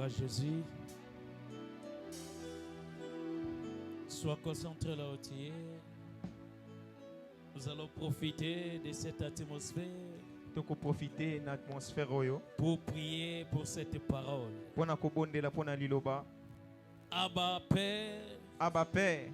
à Jésus. Sois concentré là où tu es. Nous allons profiter de cette atmosphère toko profiter na atmosphère oyo pour prier pour cette parole. pona kobondela pona liloba. Abba Père, Abba Père,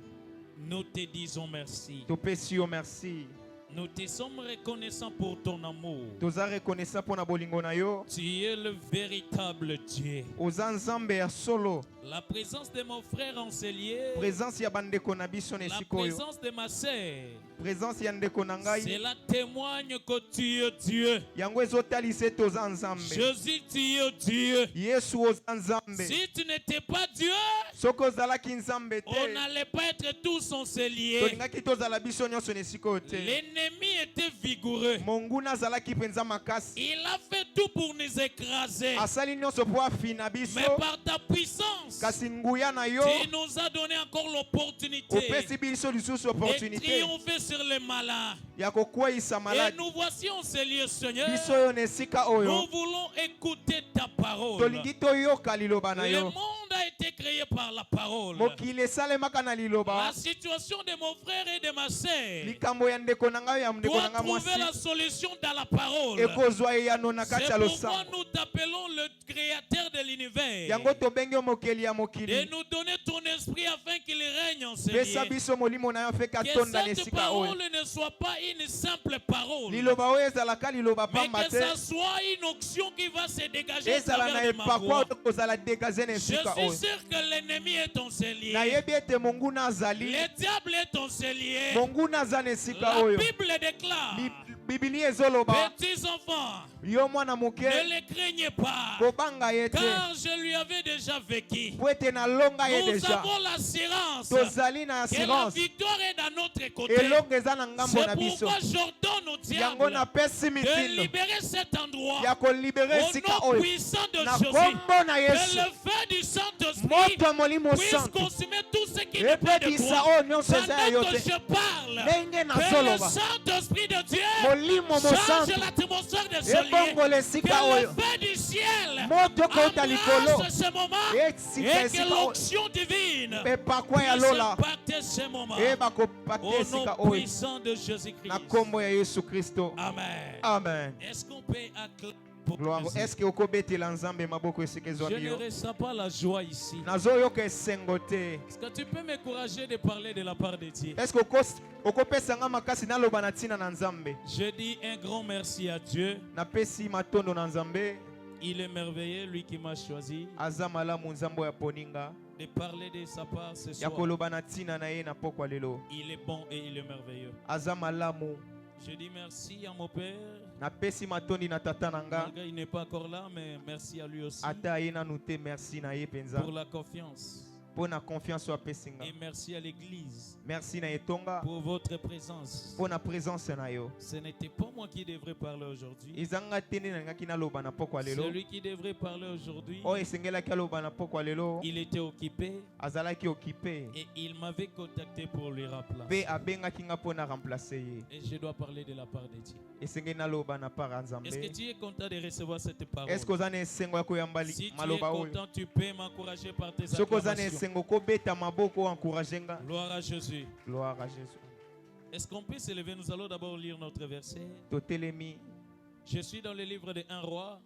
nous te disons merci. topesi yo merci. Nous te sommes reconnaissants pour ton amour. Toza reconnaissant pona bolingo na yo. Tu es le véritable Dieu. Oza nzambe ya solo. La présence de mon frère Ancelier, Présence ya bandeko na biso na la esika oyo. présence de ma sœur, Présence ya ndeko na ngai. cela témoigne que tu es Dieu. Yango ezotalisa toza nzambe. Jésus, tu es Dieu. Yesu oza nzambe. Si tu n'étais pas Dieu, Soko ozalaki nzambe on te. n'allait pas être tous Anceliers. Tolingaki tozala biso nyonso na esika oyo te. L'ennemi était vigoureux. Monguna azalaki penza makasi. Il a fait tout pour nous écraser. Asali nyonso po afina biso. Mais par ta puissance, Kasi nguya na yo. tu nous as donné encore l'opportunité Opesi biso lisusu de opportunité triompher sur les malins. ya kokweyisa Et maladi. nous voici Anceliers, Seigneur. Biso oyo na esika oyo. Nous voulons écouter ta parole. Tolingi toyoka liloba na Le yo. monde a été créé par la parole. Mokili esalemaka na liloba. La situation de mon frère et de ma sœur Likambo ya ndeko na ngai ya ndeko doit na ngai trouver la mwasi. solution dans la parole. Ekozwa eyano na kati C'est ya pourquoi losambo. nous t'appelons le créateur de l'univers. Yango tobengi yo mokeli ya De mokili. nous donner ton esprit afin qu'il règne en ces Pesa lieux. biso molimo na yo mpe Que katonda na cette esika oyo. parole ne soit pas une simple parole, Liloba oyo ezalaka liloba mais pamba que te. ça soit une onction qui va se dégager à Ezala na travers de ma epakwa voix. oyo kozala degaze na Je esika suis oyo. sûr que l'ennemi est ton cellier. Nayebi ete monguna azali. Le diable est ton cellier. Monguna aza na esika La oyo. Bible déclare, Bibili ezoloba. petits enfants, Yo mwana moke. ne les craignez pas, Kobanga ye te. car je lui avais déjà vécu. Po ete nalonga ye Nous deja. avons l'assurance Tozali na que la assurance. victoire est dans notre côté. Elonga eza na ngambo na C'est biso. pourquoi j'ordonne au Yango diable napesi de mitindo libérer cet endroit ya kolibere au esika nom oyo. puissant de Na Jésus. kombo na Que Yesu. le feu du Saint-Esprit Moto ya molimo puisse santo. consumer tout ce qui n'est pas de Epekisa toi. oyo nyonso eza ya yo Pendant que te. je parle, Ndenge que le nazoloba. Saint-Esprit de Dieu Molimo change mosantu. l'atmosphère de ce lieu. Ebongola Que esika le oyo. feu du ciel Moto kota likolo. embrasse ce moment Esika et que esika oyo. l'onction divine Epakwa ya puisse lola. impacter ce moment. Eba kopate Au esika nom oyo. puissant de Jésus-Christ. Na kombo ya Yesu Kristo. Amen. Amen. Est-ce qu'on peut acclamer pour Gloire. Jésus? Est-ce que okobetela nzambe maboko esika Je ezwami ne yo? ressens pas la joie ici. Nazoyoka esengo te. Est-ce que tu peux m'encourager de parler de la part de Dieu? Est-ce que okopesa nga makasi naloba na ntina na nzambe? Je dis un grand merci à Dieu. Napesi matondo na nzambe. Il est merveilleux, lui qui m'a choisi Aza malamu nzambo ya poninga. de parler de sa part ce Ya soir. koloba na ntina na ye na pokwa lelo. Il est bon et il est merveilleux. Aza malamu. Je dis merci à mon Père. Napesi matondi na tata na nga. Malgré il n'est pas encore là, mais merci à lui aussi Ata ye nanu te, merci na ye penza. pour la confiance. Po na confiance oyo apesi nga. Et merci à l'Église Merci na etonga. pour votre présence. Po na présence na yo. Ce n'était pas moi qui devrais parler aujourd'hui. Ezanga te nde nangaki naloba na pokwa lelo. Celui qui devrait parler aujourd'hui, Oyo esengelaki aloba na pokwa lelo. il était occupé Azalaki occupé. et il m'avait contacté pour le Pe remplacer. abengaki nga po na remplacer ye. Et je dois parler de la part de Dieu. Esengeli naloba na part ya nzambe. Est-ce que tu es content de recevoir cette parole? Est-ce que oza na esengo ya koyamba Si tu es maloba oyo? content, tu peux m'encourager par tes Soki oza na acclamations. esengo kobeta maboko encourage nga. Gloire à Jésus. Gloire à Jésus. Est-ce qu'on peut se lever? Nous allons d'abord lire notre verset. Totelemi. Je suis dans le livre de 1 roi,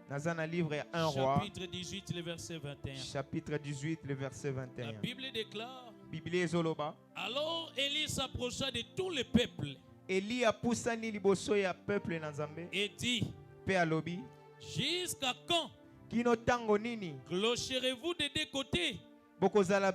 Naza na livre ya 1 roi. chapitre 18, le verset 21. Chapitre 18, le verset La 21. Bible déclare, Biblia ezoloba. alors Élie s'approcha de tout le peuple Eli apusani liboso ya peuple na nzambe. et dit, Pe alobi. jusqu'à quand Kino tango nini? clocherez-vous des deux côtés? Bokozala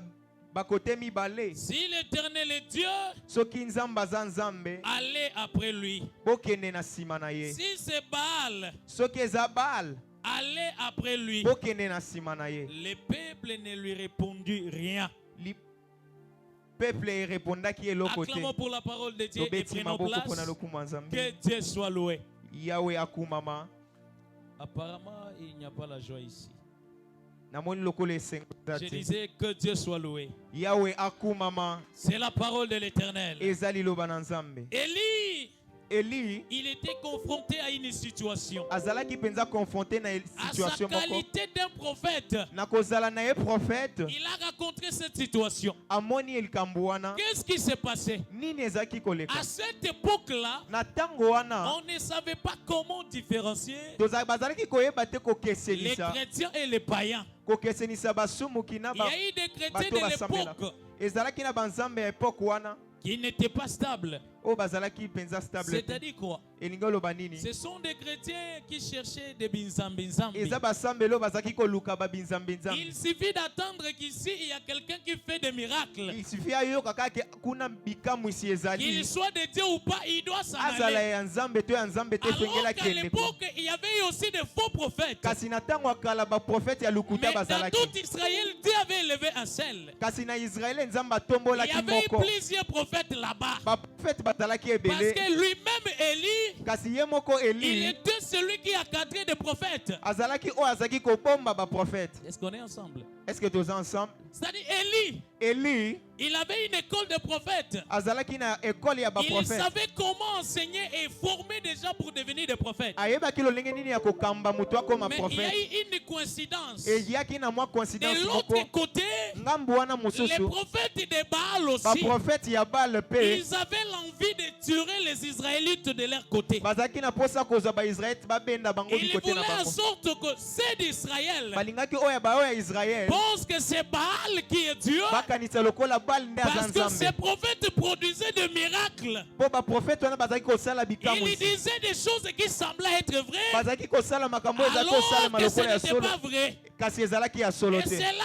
bakote mibale. Si l'Éternel est Dieu, Soki nzambe aza nzambe. allez après lui. Bokende na nsima na ye. Si c'est Baal, Soki eza Baal. allez après lui. Bokende na nsima na ye. Le peuple ne lui répondit rien. Li peuple répondaki eloko te. Acclamons pour la parole de Dieu et Tobeti prenons maboko pona place. lokumu ya nzambe. Que Dieu soit loué. Yahweh akumama. Apparemment, il n'y a pas la joie ici. Namoni lokolo esengo eza Je te. disais que Dieu soit loué. Yahweh akumama. C'est la parole de l'Éternel. Eza liloba na nzambe. Élie Eli il était confronté à une situation. azalaki penza confronté na À sa situation moko qualité d'un prophète, na kozala na ye prophète il a rencontré cette situation. amoni likambo wana Qu'est-ce qui s'est passé? nini ezalaki koleka À cette époque-là, na ntango wana on ne savait pas comment différencier bazalaki koyeba te les kokesenisa chrétiens et les païens. kokesenisa basumuki na Il y a eu des chrétiens bato de basambela l'époque ezalaki na banzambe ya epoke wana qui n'étaient pas stables. oyo bazalaki penza stable te. C'est-à-dire quoi? elingi oloba nini Ce sont des chrétiens qui cherchaient des binzambi-nzambi. eza basambeli oyo bazalaki koluka babinzambinzambe Il suffit d'attendre qu'ici, il y a quelqu'un qui fait des miracles. isufi ayoka kaka kuna bikamwisi Qu'il ezali soit de Dieu ou pas, il doit s'en azala aller. ya nzambe to ya nzambe te Alors fengela qu'à kende l'époque, il y avait aussi des faux prophètes. kasi na ntango ya kala baprofete ya Mais lukuta dans bazalaki tout Israël, Dieu avait élevé un seul. kasi na israele nzambe Il y atombolaki avait moko plusieurs prophètes là-bas. baprofete bazalaki Parce ebele que lui-même, Élie, kasi ye moko il eli était celui qui a cadré des prophètes. azalaki oyo azalaki kobomba baprofete Est-ce qu'on est ensemble? est-ce que toza ensemble C'est-à-dire, Élie, eli il avait une école de prophètes. azalaki na ekole ya Il baprofete savait comment enseigner et former des gens pour devenir des prophètes. ayebaki lolenge nini ya kokamba moto akoma Mais il y a profete eu une coïncidence. eyaki na mwa coïncidence De moko l'autre côté, ngambu wana les mosusu prophètes de Baal aussi, baprofete ya bale mpe ils avaient l'envie de tuer les Israélites de leur côté. bazalaki na posa kozwa baisraelite babenda bango Ils bikote voulaient na en bango sorte que ceux d'Israël balingaki oyo baoyo ya israele pensent que c'est Baal qui est Dieu bakanisa lokola bale nde aza parce que ces nzambe prophètes produisaient des miracles. mpo baprofete wana bazalaki kosala Ils bikamwisi disaient des choses qui semblaient être vraies bazalaki kosala makambo oyo ezalaki alors kosalema que ce lokola ya n'était solo pas vrai. kasi ezalaki ya solo Et te cela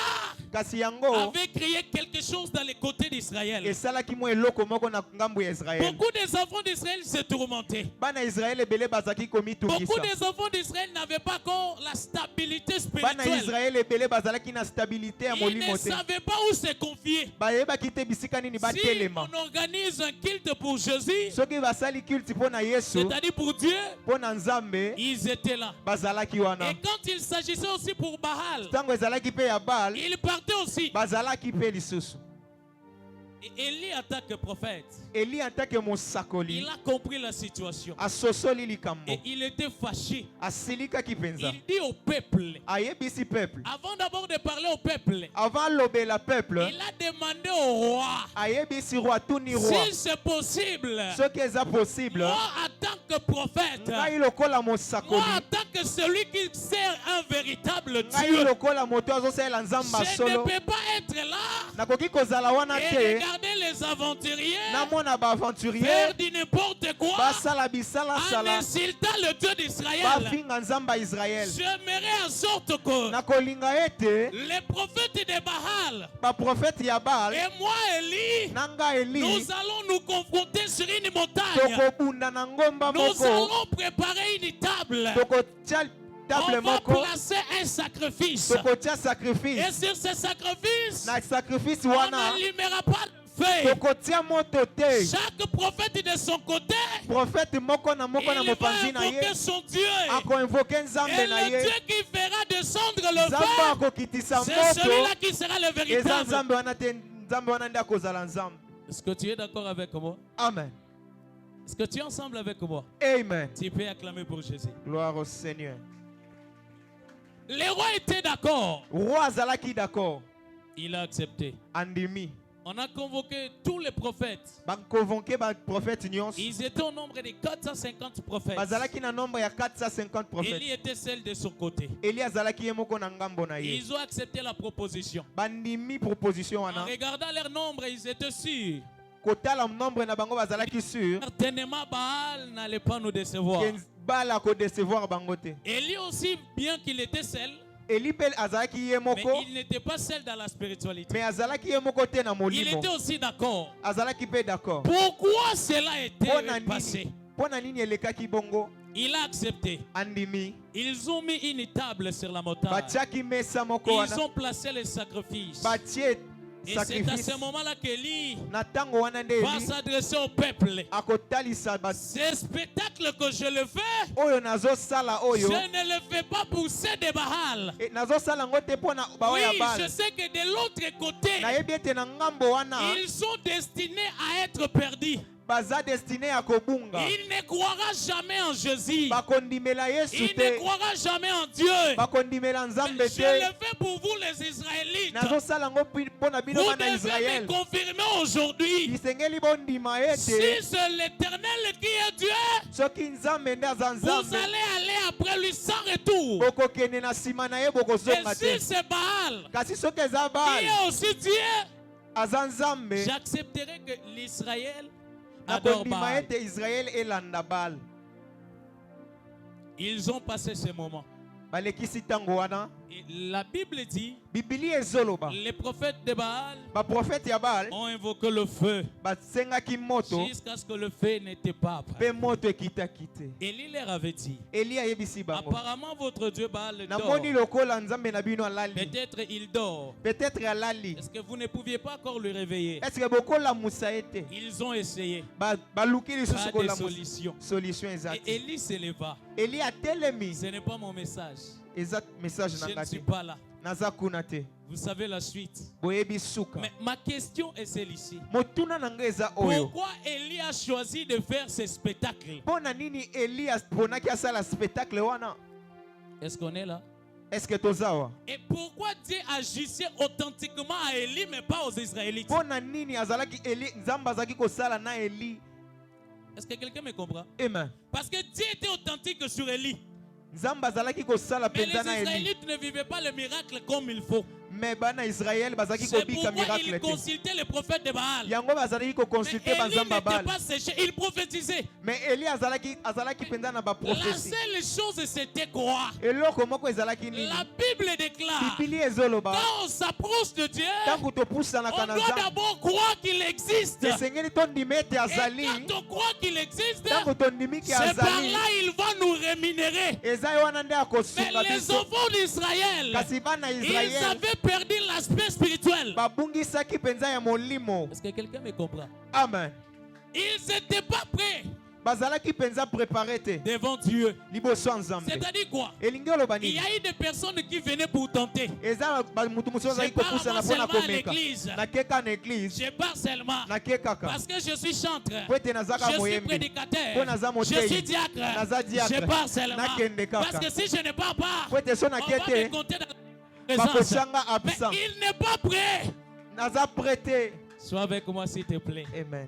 kasi yango avait créé quelque chose dans les côtés d'Israël. esalaki mwa eloko moko na ngambu ya israele Beaucoup des enfants d'Israël se tourmentaient. bana israele ebele bazalaki Beaucoup komitungisa des enfants d'Israël n'avaient pas encore la stabilité bana spirituelle. israele ebele bazalaki na stabilité ya Ils molimo ne te savaient pas où se confier. bayebaki te bisika nini Si batelema on organise un culte pour Jésus, soki basali culte mpo na yesu c'est-à-dire pour Dieu, mpo na nzambe ils étaient là. bazalaki wana Et quand il s'agissait aussi pour Baal, ntango ezalaki mpe ya bale ils partaient aussi. bazalaki mpe lisusu Et Élie attaque le prophète. eli antake mosakoli Il a compris la situation. asosoli likambo Et il était fâché. asilikaki mpenza Il dit au peuple, ayebisi peuple avant d'abord de parler au peuple, avant alobela peuple il a demandé au roi, ayebisi roi atuni roi si c'est possible, soki eza possible moi en tant que prophète, ngai lokola moi mosakoli en tant que celui qui sert un véritable ngai Dieu, lokola moto azosalela nzambe je ne solo peux pas être là nakoki kozala wana et te regarder les aventuriers namona baaventurier faire du n'importe quoi basala en bisalasala insultant le Dieu d'Israël. bafinga nzambe ya israele J'aimerais en sorte que nakolinga ete les prophètes de Baal baprofete ya bale et moi, Élie, na ngai eli nous allons nous confronter sur une montagne. tokobunda na ngomba Nous moko allons préparer une table. tokotia table On va moko placer un sacrifice. tokotia Et sacrifice sur ce sacrifice, na sacrifice on wana n'allumera pas de feu. tokotia moto te Chaque prophète de son côté, profete moko na il va mopanzi na ye invoquer son Dieu. akoinvoke Et nzambe na le ye Dieu qui fera descendre le nzambe feu, akokitisa c'est moto celui-là qui sera le eza véritable. nzambe wana te nzambe wana nde akozala nzambe Est-ce que tu es d'accord avec moi? amen Est-ce que tu es ensemble avec moi? amen Tu peux acclamer pour Jésus. gloire au seigneur Le roi était d'accord. roi azalaki d'accord Il a accepté. andimi On a convoqué tous les prophètes. bakonvoke baprofete nyonso Ils étaient au nombre de 450 prophètes. bazalaki na nombre ya 450 prophètes Élie était celle de son côté. eli azalaki ye moko na ngambo na ye Ils ont accepté la proposition. bandimi proposition En wana regardant leur nombre, ils étaient sûrs. kotala nombre na bango bazalaki sûr Certainement, Baal n'allait pas nous décevoir. ke bala kodecevoir bango te Élie aussi, bien qu'il était seul, eli mpe azalaki ye mais moko il n'était pas seul dans la spiritualité. mais azalaki ye moko te na Il molimo était aussi d'accord. azalaki mpe d'accord Pourquoi cela mpona était passé? nini mpona nini elekaki bongo Il a accepté. andimi Ils ont mis une table sur la montagne. batiaki mesa moko Ils wana ont placé les sacrifices. batie Et c'est à sacrifice ce moment-là qu'Élie na ntango wana nde va eli s'adresser au peuple. akotalisa Ce spectacle que je le fais, oyo nazosala je oyo ne le fais pas pour ceux de Baal. nazosala yango te mpo na baoyo ya Oui, bale je sais que de l'autre côté, nayebi ete na ngambo wana ils sont destinés à être perdus. baza destiné à kobunga. Il ne croira jamais en Jésus. Bakondimela Yesu Il te. ne croira jamais en Dieu. Bakondimela Nzambe Je te. le fais pour vous les Israélites. Nazo sala ngo pona bino Vous bana devez Israël. me confirmer aujourd'hui. Isengeli bondima Si ete. c'est l'Éternel qui est Dieu, Soki Nzambe nde aza vous Nzambe. allez aller après lui sans retour. Bokokende na sima na ye Et bokozonga te. si c'est Baal, Kasi soki eza qui Baal est aussi Dieu, aza Nzambe. j'accepterai que l'Israël adore Nakondima Baal. ete Israël elanda Baal. Ils ont passé ce moment. Balekisi tango wana. Et la Bible dit, Bibili ezoloba. les prophètes de Baal Baprofete ya Baal ont invoqué le feu basengaki moto jusqu'à ce que le feu n'était pas pe prêt. moto ekitaki te. Élie leur avait dit, Eli ayebisi bango. apparemment votre Dieu Baal dort. Namoni lokola Nzambe na bino alali. Peut-être il dort. Peut-être alali. Est-ce que vous ne pouviez pas encore le réveiller? Est-ce que bokola musa ete? Ils ont essayé. Baluki lisusu Pas de kola musa. solution. Solution exacte. Et Élie se leva. Eli atelemi. Ce n'est pas mon message. Exact message Je ne nanga suis te. pas là. Naza kuna te. Vous savez la suite. Boyebi suka. Mais ma question est celle-ci. Motuna nanga eza oyo. Pourquoi Élie a choisi de faire ce spectacle? Pona nini Eli ponaki asala spectacle wana? Est-ce qu'on est là? Est-ce que tozawa? Et pourquoi Dieu agissait authentiquement à Élie mais pas aux Israélites? Pona nini azalaki Eli Nzamba azaki kosala na Eli? Est-ce que quelqu'un me comprend? Amen. Parce que Dieu était authentique sur Élie. Nzamba azalaki kosala Mais les penza na Eli. Israélites ne vivaient pas le miracle comme il faut. Mais bana Israël bazaki C'est kobika pourquoi miracle il te. consultait les prophètes de Baal. Yango bazalaki ko Mais consulter Élie banzamba n'était Baal. pas séché, il prophétisait. Mais Eli azalaki penza na ba La prophétie. seule chose c'était quoi? Eloko moko ezalaki nini? La Bible déclare, Bibili ezoloba. quand on s'approche de Dieu, Tangu topusana on kana doit Nzambe. d'abord croire qu'il existe. Et Tesengeli tondima ete azali. quand on croit qu'il existe, Tangu tondimi ke c'est par azali. là il va nous rémunérer. Eza yo wana nde Mais akosunga les biso. enfants d'Israël, Kasi bana ils Israël avaient perdu l'aspect spirituel. babungisaki penza ya molimo. Est-ce que quelqu'un me comprend? Amen. Ils n'étaient pas prêts Bazalaki penza préparé te. devant Dieu. Liboso ya Nzambe. C'est-à-dire quoi? Elingi oloba Il y nini? a eu des personnes qui venaient pour tenter. Eza mutu mosusu azali Je parle kopusana moi mpona seulement à komeka. l'église. Nakeka na église. Je parle seulement Nakekaka. parce que je suis chanteur. Po ete nazaka Je suis moyembi. prédicateur. Po naza Je moteyi. suis diacre. Naza diacre. Je parle seulement Nakende kaka. parce que si je ne parle pas, Po ete so on va nakete. me compter dans la présence. Bakochanga Mais absent. il n'est pas prêt. Naza prêté. Sois avec moi s'il te plaît. Amen.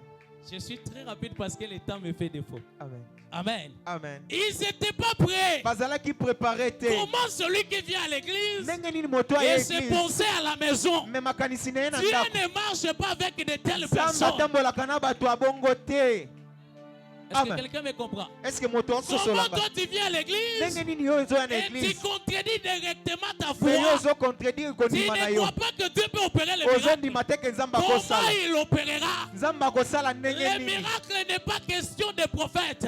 Je suis très rapide parce que le temps me fait défaut. Amen. Amen. Amen. Ils n'étaient pas prêts. Bazalaki préparé te. Comment celui qui vient à l'église Ndenge nini moto ya et se église. penser à la maison? Me makanisi na ye na Dieu ndako. ne marche pas avec de telles Nzambe personnes. atambolaka na bato ya bongo te. Est-ce que Amen. quelqu'un me comprend? Est-ce que moto Comment ososolanga? toi tu viens à l'église Ndenge nini yo ezoya na et tu église? contredis directement ta Pe yo foi? ozocontredire Tu kondima na ne yo. crois pas que Dieu peut opérer le miracle. Ozondima te ke Nzambe Comment akosala. il opérera? Nzambe akosala Le ndenge nini? miracle n'est pas question de prophète.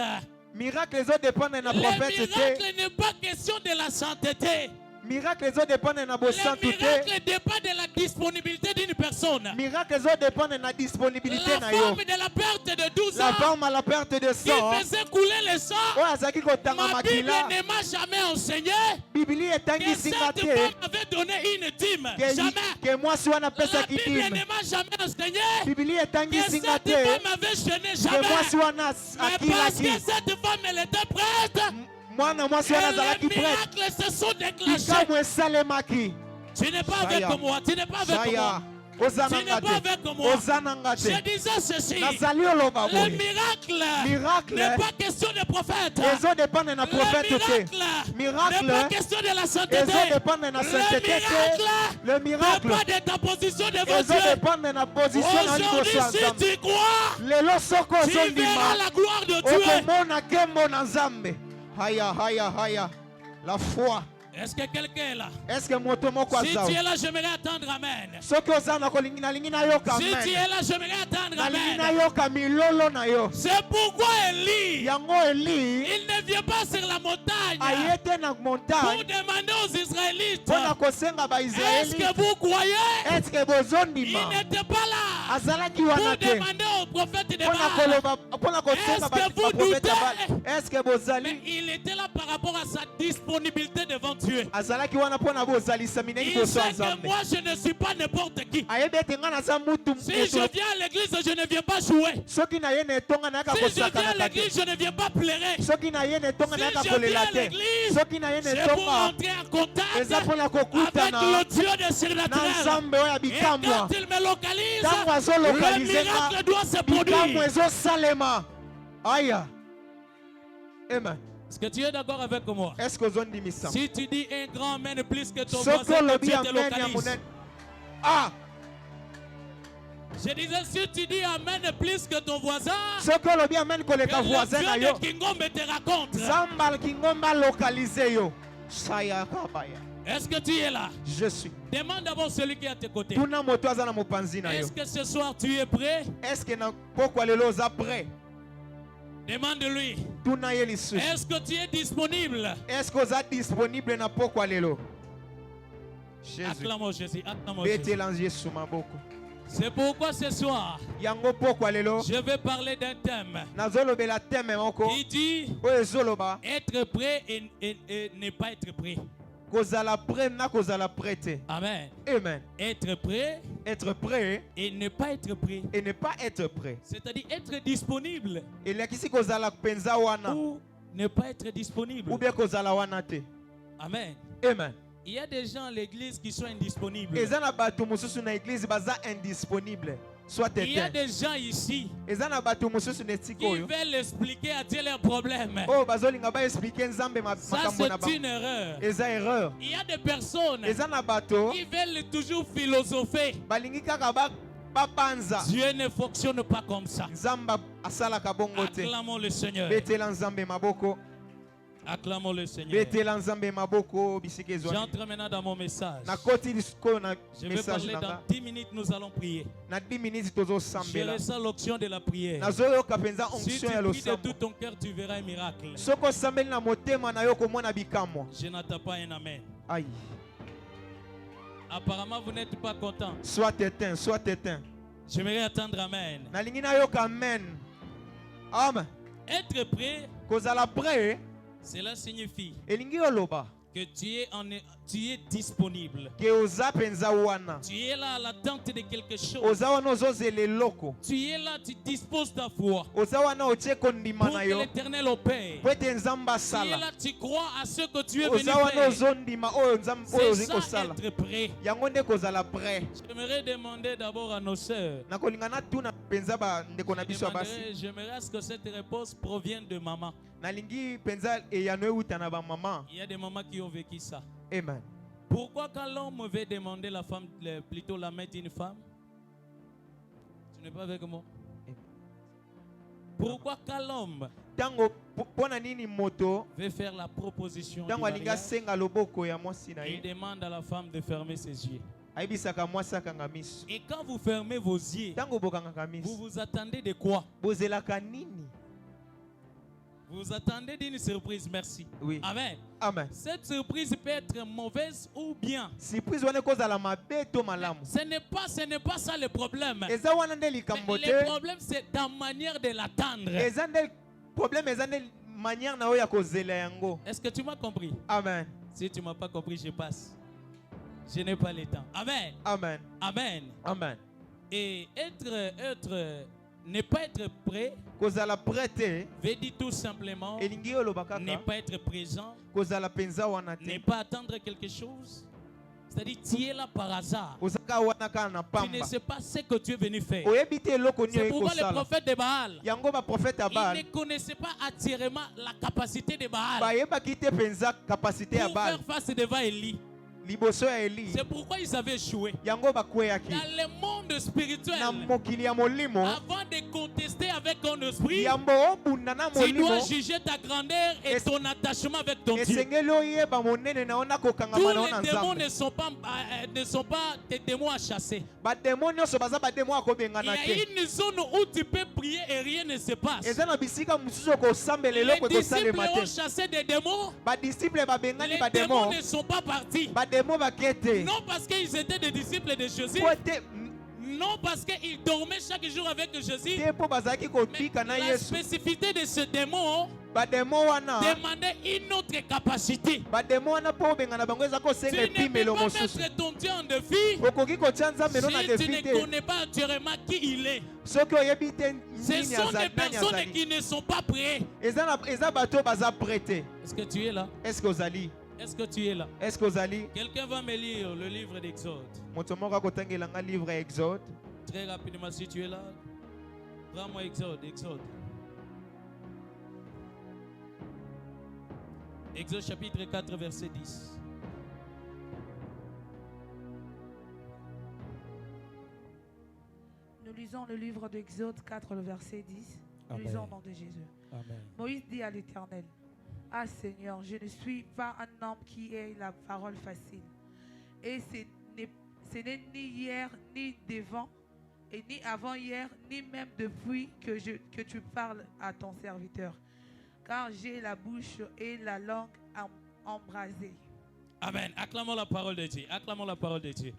Miracle ezodépendre na Le prophète te. miracle n'est pas question de la sainteté. Miracle ezodépendre na Le bosantu te. miracle dépend de la disponibilité d'une personne. Miracle ezodépendre na disponibilité La na yo. femme de la perte de 12 La ans femme à la perte de qui sang. faisait couler le sang, Oyo azalaki kotanga ma Bible makila. ne m'a jamais enseigné Bibili que etangisinga cette te. femme avait donné une dîme. Jamais. Ke mwasi wana La apesaki Bible dîme. ne m'a jamais enseigné Bibili que etangisinga cette te. femme avait jeûné. Ke Jamais. mwasi wana Mais parce que akilaki. cette femme, elle était prête, Mwana mwasi wana et azalaki les prêtre. miracles se sont déclenchés. Likambo esalemaki. Tu n'es pas avec Shaya. moi. Tu n'es pas avec Shaya. moi. Oza Tu n'es nanga pas te. avec moi. Oza nanga Je te. disais ceci. Nazali oloba Le boye. miracle Miracle. n'est pas question de prophète. Ezodépendre na Le prophète te. miracle n'est pas question de la sainteté. Ezodépendre na sainteté te. Le Le miracle. miracle n'est pas de ta position devant Dieu. Ezodépendre na position na liboso Aujourd'hui, ya si Nzambe. tu crois, Lelo soko tu verras ozondima. la gloire de Dieu. Okomona nkembo na Nzambe. Haya, haya, haya. La foi. Est-ce que quelqu'un est là? Est-ce que moto moko Si aza? tu es là, j'aimerais attendre Amen. Soki oza na kolingi nalingi nayoka Si tu amen. es là, j'aimerais attendre Nalingi Amen. nayoka milolo na yo. C'est pourquoi Élie, Yango Eli il ne vient pas sur la montagne aye te na pour montagne demander aux Israélites, mpona kosenga est-ce baisraeli. que vous croyez? Est-ce que Il bozondima? n'était pas là Azalaki pour wana te demander aux prophètes de mpona Baal. koloba mpona kosenga Est-ce que vous baprofete ya doutez? Bali. Est-ce que Mais bozali? il était là par rapport rapport à sa disponibilité devant Dieu. azalaki wana mpona bozalisa mina Il liboso ya sait que nzambe moi je ne suis pas n'importe qui. ayebi ete ngai naza mutu Si je viens à l'église, je ne viens pas jouer. soki na ye na etonga nayaka Si je viens à kosakanaka te l'église, je ne viens pas pleurer. soki na ye na etonga Si nayaka je viens kolela à te l'église, soki na ye na c'est pour etonga entrer en contact eza mpona avec kokutana le Dieu de na surnaturel. nzambe oyo ya Et bikamwa quand il me localise, ntango le azolokalize nga miracle doit se bikamwa produire. ezosalema aya amen Est-ce que tu es d'accord avec moi? est-ce que ozondimisa Si tu dis un grand amen plus que ton soki voisin, que olobi Dieu te amen ya localise. monene ah Je disais, si tu dis amen plus que ton voisin, soki olobi amen koleka que voisin na le yo Dieu de Kingombe te raconte. nzambe kingombe alokalize yo sayakabaya Est-ce que tu es là? je suis Demande d'abord celui qui est à tes côtés. tuna moto aza na mopanzi na yo Est-ce que ce soir tu es prêt? est-ce que na pokwa lelo oza prêt Demande-lui. tuna ye lisusu Est-ce que tu es disponible? est-ce que oza disponible na pokwa lelo jésus Acclamons Jésus. Acclamons Jésus. betela yesu maboko C'est pourquoi ce soir, yango pokwa lelo je vais parler d'un thème nazolobela teme moko qui dit oyo ezoloba être prêt et ne pas être prêt. kozala prêt na kozala prêt te Amen. amen Être prêt être prêt et ne pas être prêt. et ne pas être prêt C'est-à-dire être disponible elekisi kozala mpenza wana ou ne pas être disponible. ou bien kozala wana te Amen. amen Il y a des gens à l'église qui sont indisponibles. eza na bato mosusu na église baza indisponible soit Il y a tete des gens ici eza na bato mosusu na esika qui oyo veulent expliquer à Dieu leurs problèmes. oyo bazolinga baexplike nzambe Ça, makambo na c'est une bango erreur. eza erreur Il y a des personnes eza na bato qui veulent toujours philosopher. balingi kaka bapanza Dieu ne fonctionne pas comme ça. nzambe asalaka bongo te Acclamons le Seigneur. betela nzambe maboko Acclamons le Seigneur. betela nzambe maboko bisika ezwani J'entre maintenant dans mon message. nakoti sikoyo na Je vais message parler na dans nga 10 minutes, nous allons prier. na 10 minutes Je tozosambela ressens l'onction de la prière. nazoyoka mpenza Si tu onction ya pries de losambo tout ton cœur, tu verras un miracle. soki osambeli na motema na yo komona bikamwa Je n'attends pas un amen. ai Apparemment, vous n'êtes pas content. soit éteint soit éteint J'aimerais attendre amen. nalingi nayoka amen amen Être prêt, kozala prêt cela signifie elingi oloba que tu es disponible. ke oza mpenza wana Tu es là à l'attente de quelque chose. oza wana ozozela eloko Tu es là, tu disposes ta foi oza wana otie kondima pour na que yo l'Éternel opère. po ete nzambe Tu es asala là, tu crois à ce que tu es venu oza wana faire. ozondima oyo nzambe oyo C'est ozi ça kosala être prêt. yango nde kozala prêt J'aimerais demander d'abord à nos sœurs. nakolinga natuna mpenza bandeko na biso ya basi J'aimerais à ce que cette réponse provienne de maman. nalingi mpenza eyano euta na bamama Il y a des mamans qui ont vécu ça. amen Pourquoi quand l'homme veut demander la femme, plutôt la main d'une femme, tu n'es pas avec moi? Pourquoi quand l'homme ntango mpo na nini moto veut faire la proposition du ntango alingi mariage, asenga loboko ya mwasi na il ye demande à la femme de fermer ses yeux. ayebisaka mwasi akanga miso Et quand vous fermez vos yeux, ntango bokangaka vous miso vous attendez de quoi? bozelaka nini Vous vous attendez d'une surprise, merci. oui Amen. amen Cette surprise peut être mauvaise ou bien. surprise wana ekozala mabe to malamu Ce n'est pas ça le problème. eza wana nde likambo Mais le te problème, c'est ta manière de l'attendre. eza nde problème eza nde manière na oyo ya kozela yango Est-ce que tu m'as compris? amen Si tu ne m'as pas compris, je passe. Je n'ai pas le temps. Amen. amen Amen. amen Et ne pas être prêt kozala prêt te veut dire tout simplement elingi oloba ne kaka pas être présent, kozala mpenza wana ne te pas attendre quelque chose. C'est-à-dire, tu es là par hasard. ozaka wana kaka na Tu ne pamba sais pas ce que tu es venu faire. oyebi te eloko nini C'est oyi pourquoi le kosala prophète de Baal, yango baprofete ya il Baal ne connaissait pas entièrement la capacité de Baal bayebaki te mpenza kapasité ya pour Baal faire face devant Élie. liboso ya Eli C'est pourquoi ils avaient échoué. yango bakweyaki Dans le monde spirituel, na mokili ya molimo avant de contester avec ton esprit, yambo obunda na tu molimo dois juger ta grandeur et ton attachement avec ton Dieu. esengeli oyeba monene na yo na kokangama na yo na Tous les démons nzambe ne sont pas des démons à chasser. bademo nyonso baza bademo ya Il y kobengana a te une zone où tu peux prier et rien ne se passe. eza na bisika mosusu okosambela Les eloko disciples ekosalema ont te chassé des démons. badisiple babengani Les bademo démons ne sont pas partis. bademo bake te Non parce qu'ils étaient des disciples de Jésus. po te Non parce qu'ils dormaient chaque jour avec Jésus. te mpo bazalaki Mais kobika na la yesu spécificité de ce démon, bademo wana demander une autre capacité. bademo wana po benga na bango eza Tu kosenga ne peux epimelo pas mosusu mettre ton Dieu en défi okoki kotya nzambe no na si tu defi ne te connais pas actuellement qui il est. soki oyebi te Ce nini sont des nani personnes azali qui ne sont pas prêtes. eza bato oyo baza prete. Est-ce que tu es là? Est-ce que ozali Est-ce que tu es là? est-ce que ozali Quelqu'un va me lire le livre d'Exode. moto moko akotangela nga livre ya exode Très rapidement, si tu es là, prends-moi Exode. Exode chapitre 4, verset 10. Nous lisons le livre d'Exode 4, le verset 10. Nous Amen. lisons au nom de Jésus. Amen. Moïse dit à l'Éternel, « Ah Seigneur, je ne suis pas un homme qui ait la parole facile. Et ce n'est ni hier, ni devant, et ni avant-hier, ni même depuis que tu parles à ton serviteur. Car j'ai la bouche et la langue embrasées. » Amen. Acclamons la parole de Dieu. Acclamons la parole de Dieu.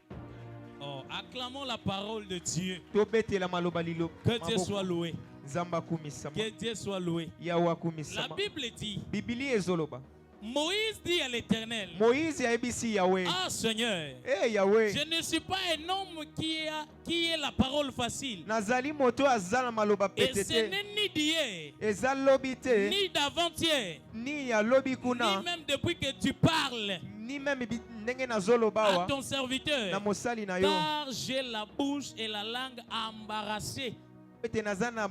Oh, acclamons la parole de Dieu. tobetela maloba lilo Que Dieu soit loué. nzambe akumisama Que Dieu soit loué. yawe La akumisama Bible dit, bibili ezoloba Moïse dit à l'Éternel, moïse ayebisi yawe ah Seigneur, yawe je ne suis pas un homme qui ait la parole facile. nazali moto aza na maloba Et pete ce te n'est ni d'hier, eza lobi te ni d'avant-hier, ni ya lobi ni kuna même depuis que tu parles ni meme ndenge nazoloba à awa ton na serviteur. mosali na yo Car j'ai la bouche et la langue embarrassées. ete naza na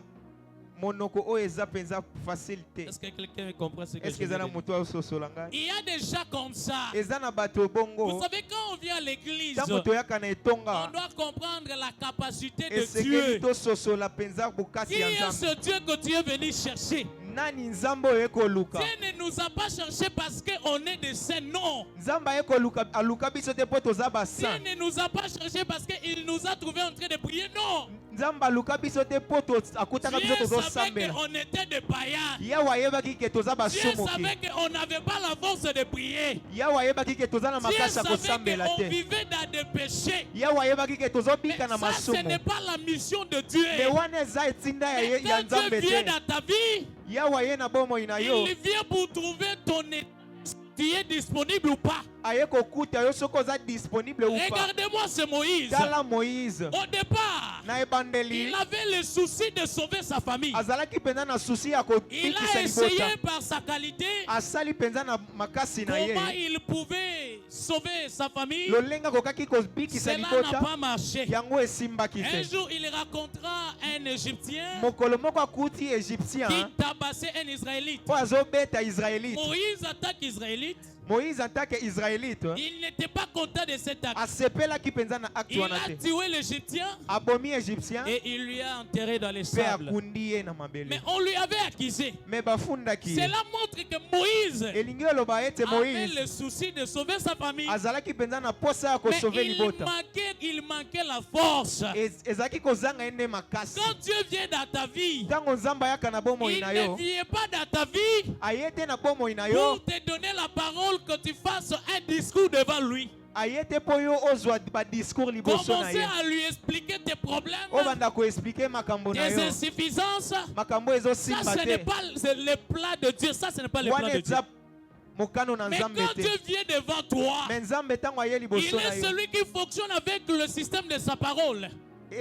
monoko oyo eza mpenza facile te. Est-ce que quelqu'un comprend ce que Est-ce je que eza veux na dire? moto aososola ngai Il y a des gens comme ça. eza na bato Vous bongo savez, quand on vient à l'église, ntango toyaka na on etonga doit comprendre la capacité de esekeli Dieu. tososola mpenza Qui bokasi ya est nzambe ce Dieu que tu es venu chercher? nani nzambe oyo ekoluka Dieu ne nous a pas cherché parce qu'on est des saints, non. nzambe ayekoluka aluka biso te mpo toza Dieu basaint ne nous a pas cherché parce qu'il nous a trouvés en train de prier, non. nzambe aluka biso te mpo akutaka biso Dieu savait tozosambela qu'on était des païens. yawe ayebaki ke toza Dieu basomoki savait qu'on n'avait pas la force de prier. yawe ayebaki ke toza na Dieu makasi ya savait kosambela qu'on te vivait dans des péchés. yawe ayebaki ke Mais tozobika na ça, ce masumu n'est pas la mission de Dieu. me wana eza etinda Mais ya quand nzambe Dieu vient te dans ta vie, yawe aye na bomoi na yo il vient pour trouver ton état. Tu es disponible ou pas? aye kokuta yo soki oza disponible ou pas. Regardez-moi ce Moïse. tala moïse Au départ, na ebandeli il avait le souci de sauver sa famille. azalaki mpenza na susi ya Il kobikisa a essayé libota par sa qualité asali mpenza na makasi na comment ye il pouvait sauver sa famille. lolenga akokaki kobikisa Cela n'a libota pas marché. yango esimbaki Un te jour, il rencontra un Égyptien mokolo moko akuti égyptien qui tabassait un Israélite. mpo azobeta israélite Moïse attaque Israélite. moïse en tant que israélite Il n'était pas content de cet acte. asepelaki mpenza na acte Il wana a te tué l'Égyptien abomi égyptien et il lui a enterré dans les mpe sables. akundi ye na mabele Mais on lui avait accusé. me bafundaki ye Cela montre que Moïse elingi oloba ete avait moïse le souci de sauver sa famille. azalaki mpenza na posa ya Mais kosauve libota il manquait la force. ezalaki kozanga ye nde makasi Quand Dieu vient dans ta vie, ntango nzambe ayaka na bomoi il na ne yo vient pas dans ta vie aye te na bomoi na yo pour te donner la parole que tu fasses un discours devant lui. aye te mpo yo ozwa badiscours liboso na Commencez ye à lui expliquer tes problèmes, obanda koexplike makambo na tes yo insuffisances. makambo Ça, ezosimba ce n'est te pas le plat de Dieu. Ça, ce n'est pas le plat wana de Dieu. eza mokano na Mais nzambe quand te Dieu vient devant toi, me nzambe ntango aye il liboso na est yo celui qui fonctionne avec le système de sa parole.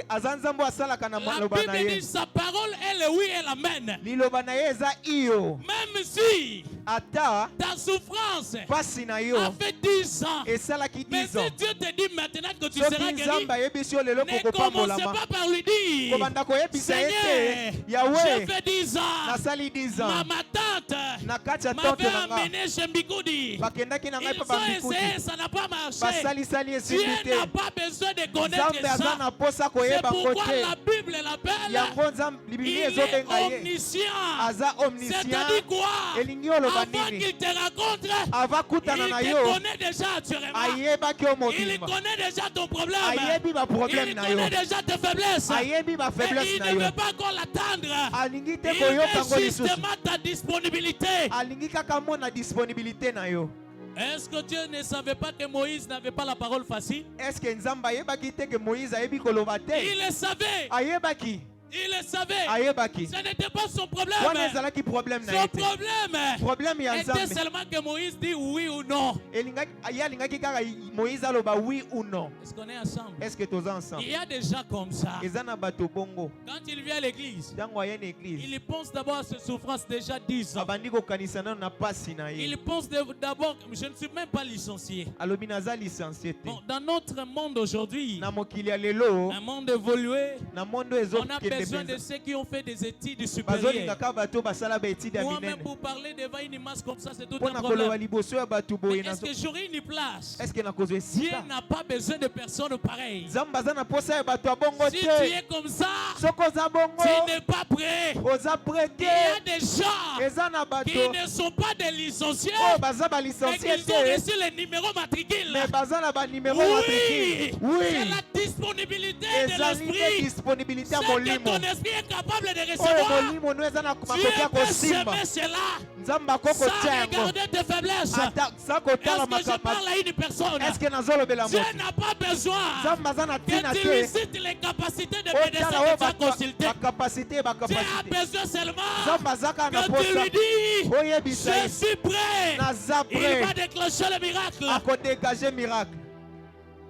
aza nzambe asalaka na La maloba na Bible ye dit sa parole est le oui et l'amen. liloba na ye eza iyo Même si ata ta souffrance pasi na yo a fait 10 ans, esalaki mais 10 si ans Dieu te dit maintenant que tu seras soki guéri, nzambe ayebisi yo lelo ne commencez kokopambolama pas par lui dire, kobanda koyebisa ye Seigneur, te j'ai yawe fait 10 ans, nasali 10 ans ma tante na kati ya m'avait tonte na nga amené chez Mbikoudi. bakendaki na ngai Ils mpe ont essayé, bambikuti ça n'a pas marché. basalisali Dieu esimbi n'a te pas besoin de connaître nzambe aza ça. na posa C'est koyeba ngo pourquoi te la Bible l'appelle, yango nzambe il bibili est ezobenga ye omniscient. aza omniscient C'est-à-dire quoi? elingi oloba Avant nini qu'il te rencontre, ava kutana na il te yo connaît déjà actuellement. ayebaki yo Il mobimba connaît déjà ton problème. ayebi baproblème Il na yo connaît déjà tes faiblesses. ayebi Mais bafaiblesse il na ne yo veut pas encore l'attendre. alingi te Il koyoka ngo veut lisusu justement ta disponibilité. alingi kaka mona disponibilité na yo Est-ce que Dieu ne savait pas que Moïse n'avait pas la parole facile? est ce que nzambe ayebaki te ke moïse ayebi koloba te Il le savait. ayebaki Il le savait. ayebaki Ce n'était pas son problème. wana ezalaki problème na Son ye te problème ya était nzambe seulement que Moïse dit oui ou non. ye alingaki kaka moïse aloba oui ou non. Est-ce qu'on est ensemble? Est-ce que toza ensemble? Il y a des gens comme ça. eza na bato bongo Quand il vient à l'église, ntango aye na église il pense d'abord à ses souffrances déjà 10 ans. abandi kokanisa nano na pasi na ye Il pense d'abord, je ne suis même pas licencié. alobi naza licencié te Bon, dans notre monde aujourd'hui, na mokili ya lelo un monde évolué, na mondo on a ezokende besoin de mpenza ceux qui ont fait des études bazolinga supérieures. kaka bato basala baétude ya Moi-même, minene pour parler devant une masse comme ça, c'est tout mpo un na koloba problème. liboso ya bato Mais boye est-ce que j'aurai une place? est-ce que nakozwa Dieu esika n'a pas besoin de personnes pareilles. nzambe aza na posa ya bato ya bongo Si tu te es comme ça, soki oza bongo tu n'es pas prêt. oza prêt Il y a te des gens eza na bato qui ne sont pas des licenciés, oyo baza mais balicencié qu'ils ont te reçu les numéros matricules. mais baza na banimero Oui, matricule c'est oui la disponibilité de ezali nde l'esprit. disponibilité ya C'est que molimo ton esprit est capable de oyo recevoir. molimo no eza na Dieu makoki ya peut kosimba semer cela nzambe akoko sans tia yango regarder tes faiblesses. ata sa kotala Est-ce que je parle makambo à une personne? est-ce que nazolobela Dieu moto n'a pas besoin nzambe aza na ntina que tu te lui cites les capacités de médecin otala que oyo tu as consulté. bakapasité Dieu a bakapasité besoin seulement nzambe aza kaka na que tu posa lui dis oyebisa je ye suis prêt. naza Il prêt va déclencher le miracle. akodégage miracle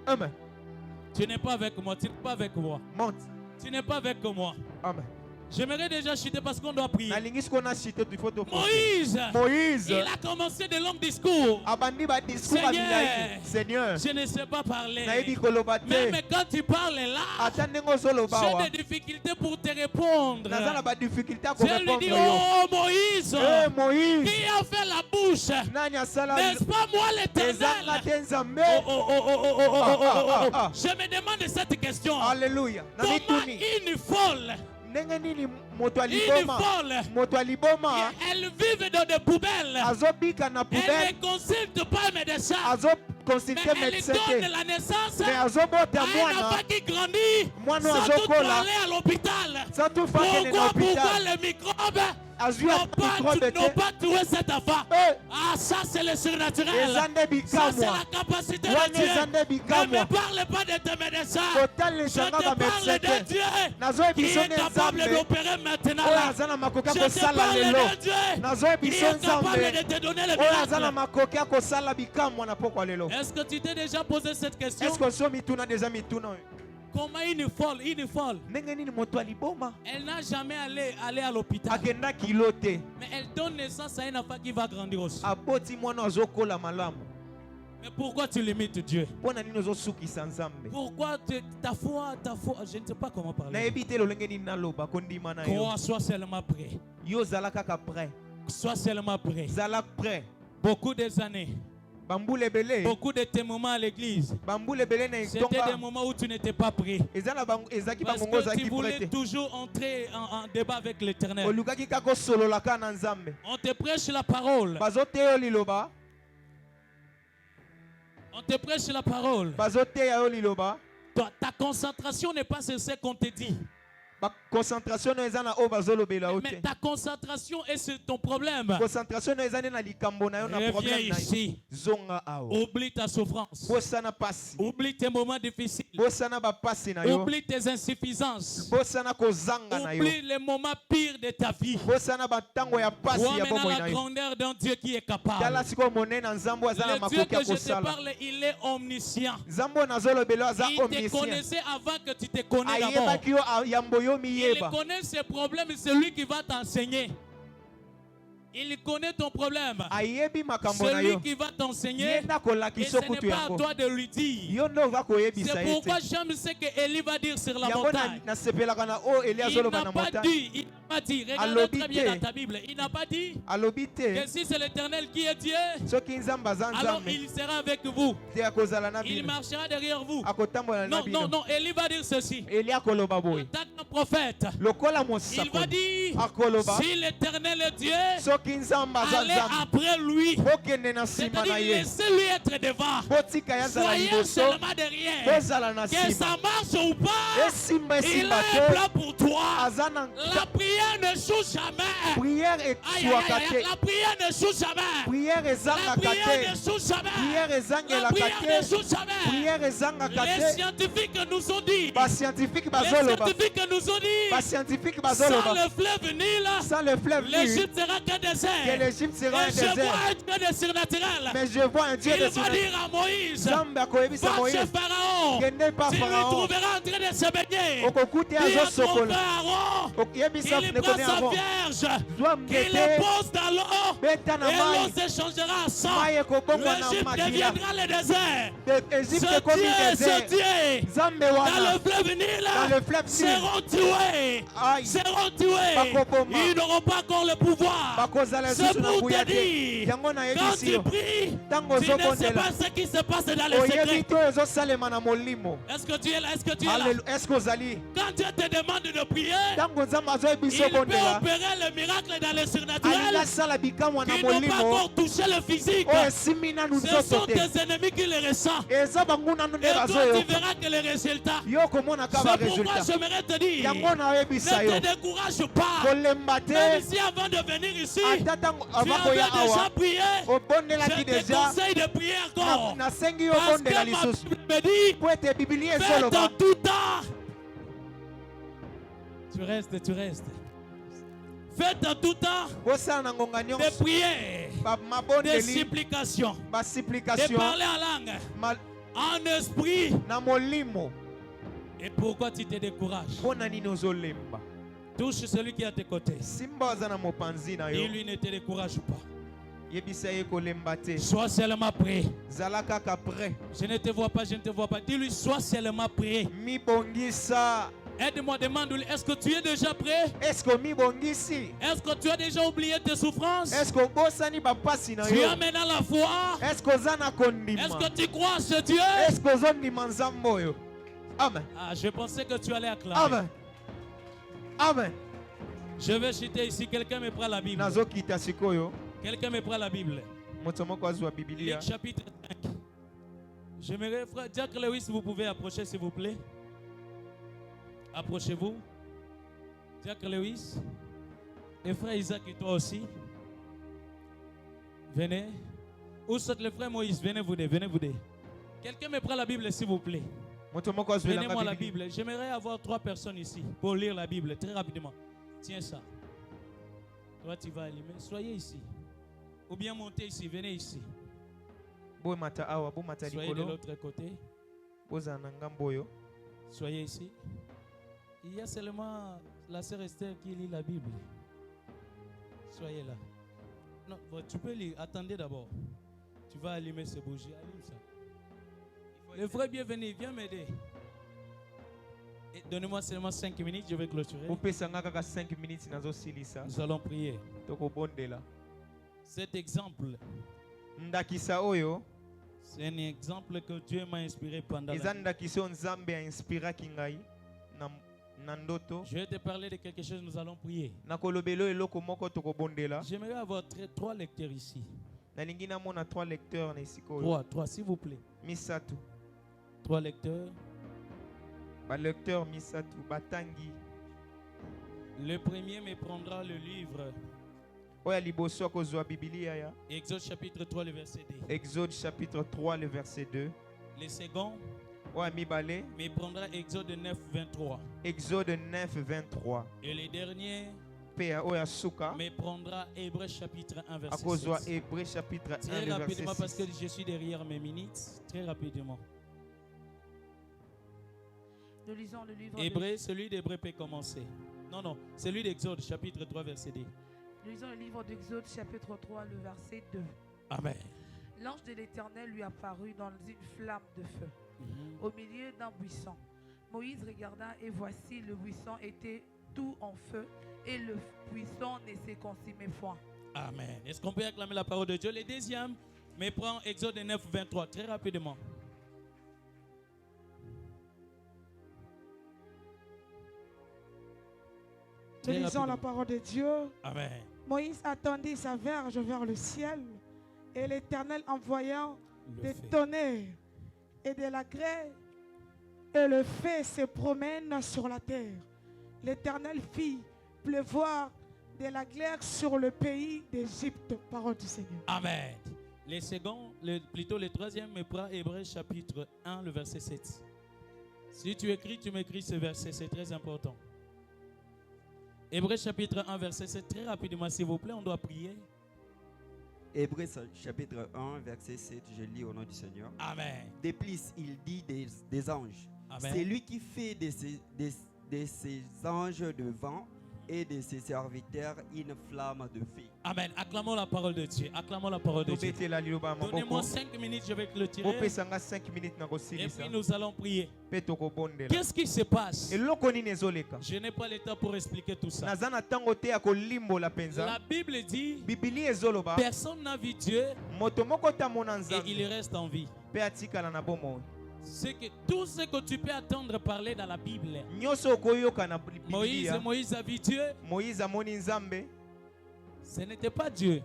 amen Tu n'es pas avec moi, tu n'es pas avec moi. monte Tu n'es pas avec moi. amen J'aimerais déjà chuter parce qu'on doit prier. nalingi siko na chite tu faut Moïse, Moïse il a commencé de longs discours. abandi badiscours ya milai Seigneur Je ne sais pas parler. nayebi koloba te Même quand tu parles là, ata ndenge ozoloba awa j'ai des difficultés pour te répondre. naza na badifficulté ya Je lui korépondre dis, yo oh Moïse, Moïse qui a fait la bouche? nani asala N'est-ce pas moi ezanga l'éternel? te nzambe Je me demande cette question. alleluya na Comment mituni une folle, ndenge nini moto ya une liboma folle, moto ya liboma elle vit dans des poubelles. azobika na Elle poubelle ne consulte pas un médecin. Mais azoconsulte elle médecin donne te la naissance mais à azobota un mwana enfant qui grandit mwana sans toutefois azokola aller à l'hôpital. sans toutefois kende na Pourquoi hôpital les microbes azwi n'ont microbe te pas trouvé cet enfant? Eh, Ah, ça c'est le surnaturel. eza nde Ça c'est bikamwa la capacité wana de Dieu. eza nde Ne me bikamwa parle pas de tes médecins. Je kotalesanga te parle bamédecin de te Dieu qui nazoyebiso est nde capable nzambe d'opérer maintenant oyo là. aza na makoki ya Je te kosala parle lelo de Dieu qui nazoyebiso est capable nzambe de te donner le oyo aza na miracle. makoki ya kosala bikamwa na pokwa lelo Est-ce que tu t'es déjà posé cette question? est-ce que oso mituna nde eza mituna oyo Comment une folle, ndenge nini moto ya liboma elle n'a jamais allé à l'hôpital. akendaki kilo te Mais elle donne naissance à un enfant qui va grandir aussi. aboti mwana azokola malamu Mais pourquoi tu limites Dieu? mpo na nini ozosukisa nzambe Pourquoi ta foi, je ne sais pas comment parler. nayebi te lolenge nini naloba kondima na yo Crois, sois seulement prêt. yo zala kaka prêt Sois seulement prêt. zala prêt Beaucoup des années, bambula ebele beaucoup de tes moments à l'église, bambula ebele na c'était des etonga moments où tu n'étais pas prêt. ezalaki Parce bangongo que tu ozalaki prêt voulais te toujours entrer en débat avec l'éternel. olukaki kaka osolola kaka na nzambe On te prêche la parole. bazoteya yo liloba On te prêche la parole. bazoteya yo liloba Ta concentration n'est pas sur ce qu'on te dit. concentration no eza na oyo bazolobela yo Mais te ta concentration est sur ton problème. concentration no eza nde na likambo na yo na Reviens problème na yo ici. zonga awa Oublie ta souffrance. bosana pasi Oublie tes moments difficiles. bosana bapasi na yo Oublie tes insuffisances. bosana kozanga na yo Oublie les moments pires de ta vie. bosana batango ya pasi Vois ya maintenant bomoi la na yo grandeur d'un Dieu qui est capable. tala sikoyo monene na nzambe aza na Le Dieu makoki que ya je te kosala parle, il est omniscient. nzambe oyo nazolobela aza Il te omniscient connaissait avant que tu te connais d'abord. ayebaki yo yambo yo Il miyeba connaît ses problèmes, c'est lui qui va t'enseigner. Il connaît ton problème. ayebi makambo na C'est lui yo qui va ye t'enseigner. nde Et akolakisa ce n'est kutu pas à yango toi de lui dire. yo nde oza koyebisa C'est ye pourquoi te j'aime ce que Élie va dire sur la yango montagne. nasepelaka na oyo eli Il azoloba n'a na pas montagne dit, il n'a pas dit. Regarde Alobi très bien te. dans ta Bible. Il n'a pas dit alobi que te si c'est l'Éternel qui est Dieu, soki nzambe aza alors nzambe il sera avec vous. te akozala na Il bino marchera derrière vous. akotambola na Non, bino non, non. Élie va dire ceci. eli akoloba En boye tant que prophète, lokola il va mosakoli dire akoloba si l'Éternel est Dieu, soki nzambe aza allez nzambe après lui. bokende na nsima C'est-à-dire na ye laissez-lui être devant. botika ye azala Soyez liboso seulement derrière. bozala na Que nsima ça marche ou pas, esimba il esimba a un te plan pour toi. aza na La prière ne joue jamais. priere Aïe, aïe, etwaka aïe, te la prière ne joue jamais. priere La ezangaka prière te ne joue jamais. priere La ezangelaka prière ne te joue jamais. priere ezangaka Les te scientifiques nous ont dit. bascientifique Les bazoloba scientifiques nous Les scientifiques sans le fleuve Nil, sans le fleuve Nil, l'Égypte sera qu'un que désert. l'Égypte sera un Et je vois désert. un Dieu de surnaturel. Mais je vois un Dieu Il de va surnaturel. dire à Moïse, Zambe akoyebisa va Moïse chez Pharaon. kende pa Tu lui Pharaon trouveras en train de se baigner. okokuta Dis à ton azosokola frère Aaron, okuyebisa il nekone prend sa avant vierge, zwa il mbete le pose dans l'eau, beta na et l'eau mai s'échangera en sang. mai ekobongwa na L'Égypte makila deviendra le désert. Égypte Ce ekomi désert Dieu, Zambe dans wana le fleuve Nil, dans le fleuve Nil seront tués. Aïe. Seront tués. Bakoboma. Ils n'auront pas encore le pouvoir. bakozala C'est lisusu na pour nguya te te dire, yango quand nayebisi tu yo pries, ntango tu ne sais ozobondela pas ce qui se passe dans les oyebi secrets. te oyo ezosalema na molimo Est-ce que tu es là? Est-ce que tu es là? Alléluia. Est-ce que ozali Quand Dieu te demande de prier, ntango nzambe azoyebisa il peut obondela opérer le miracle dans le alingi surnaturel asala bikamwa na qui n'ont pas molimo encore touché le physique. oyo esimbi nanu Ce nzoto sont te tes ennemis qui le ressentent. eza bango nanu nde Et toi, tu bazoyoka verras que les résultats. yo komonaka C'est pourquoi baresultat j'aimerais te dire, yango naoyebisa yo ne te décourage pas. kolemba te Même si avant de venir ici, ata ntango tu ava avais koya déjà awa prié, je obondelaki te deja conseille de prier encore. nasengi yo Parce que obondela ma lisusu Bible me dit, po ete bibilia faites en ezoloba tout temps. Tu restes, tu restes. Faites en tout temps bosala na ngonga des nyonso prières, des mabondeli supplications, de basupplication parler en langue, en esprit. na molimo Et pourquoi tu te décourages? mpo na nini ozolemba Touche celui qui est à tes côtés. simba aza na mopanzi na Et yo lui ne te décourage pas. yebisa ye kolemba te Sois seulement prêt. zala kaka prêt Je ne te vois pas, je ne te vois pas. Dis-lui, sois seulement prêt. mibongisa Aide-moi, demande-lui, est-ce que tu es déjà prêt? est-ce que mibongisi Est-ce que tu as déjà oublié tes souffrances? est-ce que obosani bapasi na Tu yo as maintenant la foi? est-ce que oza na kondima Est-ce que tu crois en ce Dieu? est-ce que ozondima nzambe oyo amen Ah, je pensais que tu allais acclamer. amen amen Je vais chuter ici. Quelqu'un me prend la Bible. nazokita sikoyo Quelqu'un me prend la Bible. moto moko azwa bibilia Luc chapitre 5. J'aimerais, frère Jack Lewis, vous pouvez approcher s'il vous plaît. Approchez-vous. Jack Lewis. Et frère Isaac et toi aussi. Venez. Où sont les frères Moïse? Venez vous deux, venez vous deux. Quelqu'un me prend la Bible s'il vous plaît. moto moko azwelanga Donnez-moi la bibilia Bible. J'aimerais avoir 3 personnes ici pour lire la Bible très rapidement. Tiens ça. Toi tu vas allumer. Soyez ici. Ou bien montez ici. Venez ici. bomata awa bomata Soyez de likolo l'autre côté. bozala na ngambo oyo Soyez ici. Il y a seulement la sœur Esther qui lit la Bible. Soyez là. Non, bon, tu peux lire. Attendez d'abord. Tu vas allumer ces bougies. Allume ça. Le frère bienvenu, viens m'aider. Et donnez-moi seulement 5 minutes, je vais clôturer. opesanga kaka 5 minutes nazosilisa Nous allons prier. tokobondela Cet exemple, ndakisa oyo c'est un exemple que Dieu m'a inspiré pendant eza la... ndakisa oyo nzambe ainspiraki ngai na ndoto Je vais te parler de quelque chose, nous allons prier. nakolobela oyo eloko moko tokobondela J'aimerais avoir 3 lecteurs ici. nalingi namona 3 lecteurs na esika oyo 3, s'il vous plaît. misatu 3 lecteurs. balecteur misatu batangi Le premier me prendra le livre oyo ya liboso akozwa bibilia ya Exode chapitre 3, le verset 2. exode chapitre 3 le verset 2 Le second oyo ya mibale me prendra Exode 9, 23. exode 9 23 Et le dernier mpe oyo ya suka me prendra Hébreux chapitre 1, verset akozwa 7. hébreu chapitre 1 Très le verset rapidement, parce que 6 je suis derrière mes minutes. Très rapidement. Nous lisons le livre Hébreu, celui d'Hébreu peut commencer. Non, non, celui d'Exode chapitre 3, verset 2. Nous lisons le livre d'Exode chapitre 3, le verset 2. Amen. L'ange de l'Éternel lui apparut dans une flamme de feu, Mhm. au milieu d'un buisson. Moïse regarda et voici le buisson était tout en feu et le buisson ne se consumait point. Amen. Est-ce qu'on peut acclamer la parole de Dieu? Le deuxième, mais prend Exode 9, 23, très rapidement. Nous Très lisons la rapidement. parole de Dieu. Amen. Moïse attendit sa verge vers le ciel et l'Éternel envoyant Le des fait. tonnerres et de la grêle et le feu se promène sur la terre. L'Éternel fit pleuvoir de la glaire sur le pays d'Égypte. Parole du Seigneur. Amen. Le second, plutôt le troisième, me prend Hébreux chapitre 1, le verset 7. Si tu écris, tu m'écris ce verset, c'est très important. Hébreux chapitre 1, verset 7. Très rapidement, s'il vous plaît, on doit prier. Hébreux chapitre 1, verset 7, je lis au nom du Seigneur. Amen. De plus, il dit des anges. Amen. C'est lui qui fait de ses anges de vent et de ses serviteurs une flamme de feu. Amen. Acclamons la parole de Dieu. Acclamons la parole de Dieu. Donnez-moi 5 minutes, je vais clôturer. Et puis nous allons prier. Qu'est-ce qui se passe? Je n'ai pas le temps pour expliquer tout ça. La Bible dit, personne n'a vu Dieu et il reste en vie. C'est que tout ce que tu peux attendre parler dans la Bible. Moïse a vu Dieu. Ce n'était pas Dieu.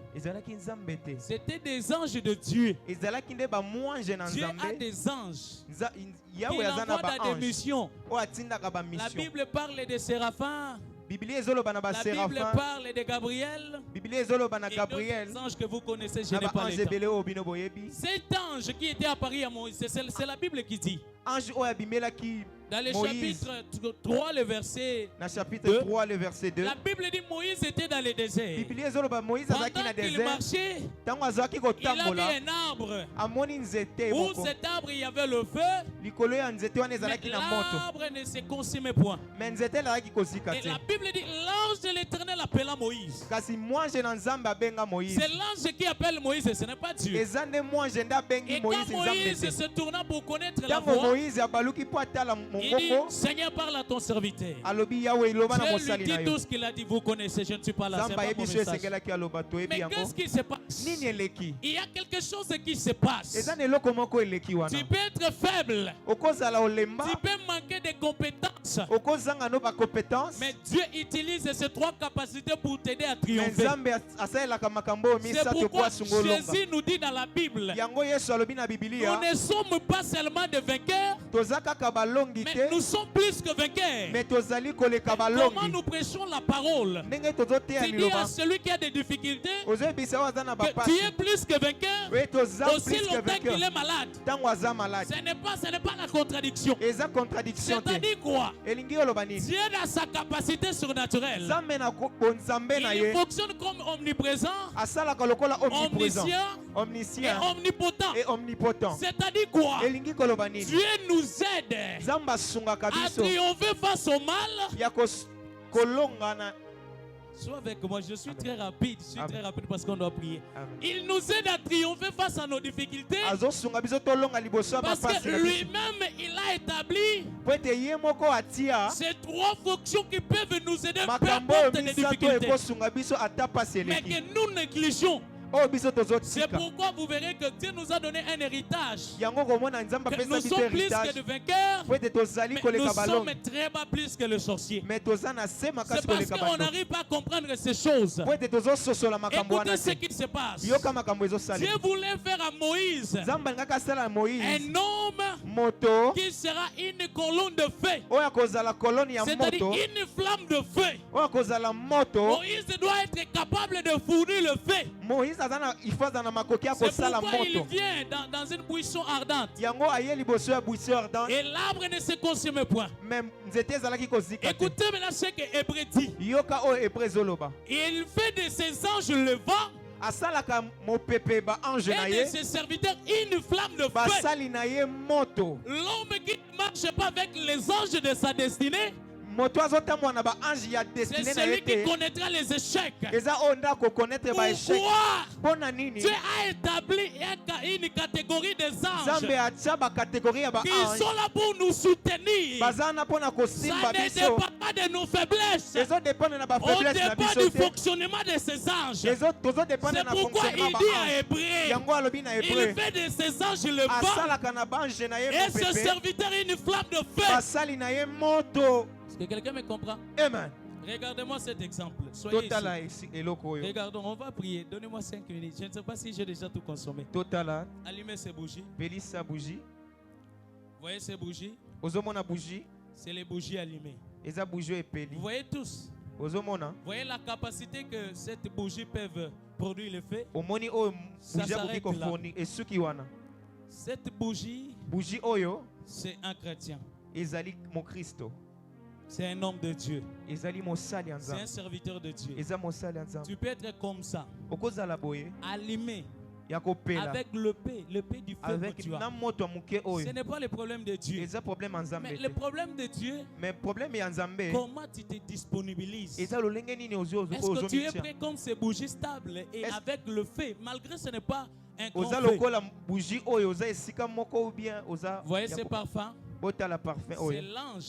C'était des anges de Dieu. Dieu a des anges. Il envoie dans des missions. La Bible parle de séraphins. La Bible parle de Gabriel. Et d'autres anges que vous connaissez, je n'ai pas le temps. Cet ange qui était apparu à Moïse, c'est la Bible qui dit. Dans le chapitre 3, le verset 2, la Bible dit Moïse était dans le désert. Pendant qu'il marchait, il a vu un arbre. Où cet arbre, il y avait le feu, mais l'arbre ne se consumait point. Et la Bible dit l'ange de l'Éternel appela Moïse. C'est l'ange qui appelle Moïse, ce n'est pas Dieu. Et quand Moïse se tourna pour connaître la voix, il dit, Seigneur, parle à ton serviteur. Je lui dis tout ce qu'il a dit, vous connaissez, je ne suis pas là, c'est pas mon message. Mais qu'est-ce qui se passe? Il y a quelque chose qui se passe. Tu peux être faible. Tu peux manquer de compétences. Mais Dieu utilise ces 3 capacités pour t'aider à triompher. C'est pourquoi Jésus nous dit dans la Bible, nous ne sommes pas seulement des vainqueurs, mais nous sommes plus que vainqueurs. Comment nous prêchons la parole? Tu dis à celui qui a des difficultés que tu es plus que vainqueur aussi longtemps qu'il est malade. Ce n'est pas la contradiction. C'est-à-dire quoi? Dieu a sa capacité surnaturelle. Il fonctionne comme omniprésent, omniscient et omnipotent. C'est-à-dire quoi? Dieu nous aide à triompher face au mal. Sois avec moi, je suis très rapide. Je suis très rapide parce qu'on doit prier. Il nous aide à triompher face à nos difficultés. Parce que lui-même, il a établi ces 3 fonctions qui peuvent nous aider peu importe les difficultés. Mais que nous négligeons. C'est pourquoi vous verrez que Dieu nous a donné un héritage. Que nous sommes plus que de vainqueurs, mais nous sommes très bas plus que le sorcier. C'est parce qu'on n'arrive pas à comprendre ces choses. Écoutez ce qui se passe. Dieu voulait faire à Moïse un homme qui sera une colonne de feu. C'est-à-dire une flamme de feu. Moïse doit être capable de fournir le feu. C'est pourquoi il vient dans une buisson ardente. Et l'arbre ne se consume point. Écoutez maintenant ce que Hébreu dit. Il fait de ses anges le vent et de ses serviteurs une flamme de feu. L'homme qui ne marche pas avec les anges de sa destinée, c'est celui qui connaîtra les échecs. Pourquoi Dieu a établi une catégorie des anges qui sont là pour nous soutenir. Ça ne dépend pas de nos faiblesses. On dépend du fonctionnement de ces anges. C'est pourquoi il dit à Hébreu, il fait de ces anges le vent et ses serviteurs une flamme de feu. Est-ce que quelqu'un me comprend? Amen. Regardez-moi cet exemple. Soyez ici. Regardons, on va prier. Donnez-moi 5 minutes. Je ne sais pas si j'ai déjà tout consommé. Allumez ces bougies. Voyez ces bougies? C'est les bougies allumées. Vous voyez tous? Vous voyez la capacité que cette bougie peut produire le feu? Ça s'arrête là. Cette bougie, c'est un chrétien. C'est un homme de Dieu. ezali mosali ya C'est un nzambe serviteur de Dieu. eza mosali ya nzambe Tu peux être comme ça, okozala boye allumé ya kopela avec le paix du feu que avec tu na as. moto ya moke Ce oyo n'est pas le problème de Dieu. eza problème ya nzambe Mais te le problème de Dieu, mais problème ya nzambe comment tu te disponibilises? eza lolenge nini Est-ce que tu es ozomitia prêt comme ces bougies stables et Est-ce- avec le feu, malgré ce n'est pas un grand oza feu? lokola bougie oyo oza esika moko ou bien oza Vous voyez ya ces ko- parfums? botala parfum C'est oyo l'ange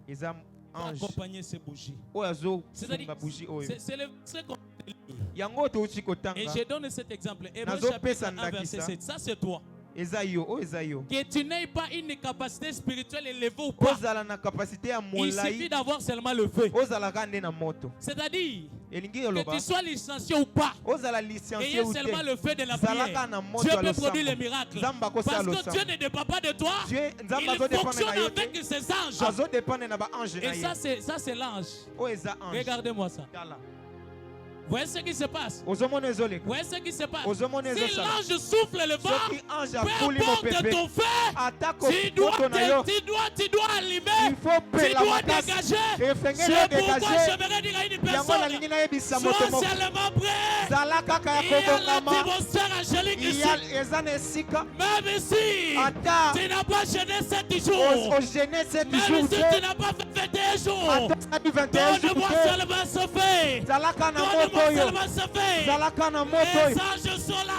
eza qui a ange accompagné ces bougies. oyo C'est-à-dire, azosunga bougie oyo c'est le verset qu'on lit. yango touti Et kotanga je donne cet exemple. Hébreux Nazo chapitre pesa 1, verset ndakisa. 7. Ça, c'est toi. eza yo oyo eza yo Que tu n'aies pas une capacité spirituelle élevée ou pas. ozala na kapasité ya Il suffit molai d'avoir seulement le feu. ozalaka nde na moto C'est-à-dire elingi que oloba tu sois licencié ou pas. ozala licencié Ayez ou seulement te le feu de la zalaka prière. na moto Dieu ya peut produire les losambo miracles. nzambe Parce akosala que Dieu losambo ne dépend pas de toi. nzambe Il azodépendre fonctionne na yo avec te ses anges. azodépendre na baange na Et ye ça c'est l'ange. oyo eza ange Regardez-moi ça. tala Voyez ce qui se passe. ozomona ezoleka Voyez ce qui se passe. ozomona Si ezosala l'ange souffle le vent, soki ange peu afuli importe mopepe ton feu, atako tu dois, moto na yo tu dois allumer, il faut tu pela dois makasi dégager. efengeli C'est pourquoi odégage j'aimerais dire à une yango personne, nalingi nayebisa moto sois moko seulement prêt. zala kaka ya Il y a kobongama l'atmosphère angélique ici. eza na esika Même si ata tu n'as pas gêné 7 jours, ogene 7 même jours si te tu n'as pas fait 21 jours, ata osali 21 jours donne-moi te seulement ce fait. zalaka na moto Donne-moi oyo seulement ce fait. zalaka na moto Les oyo anges sont là.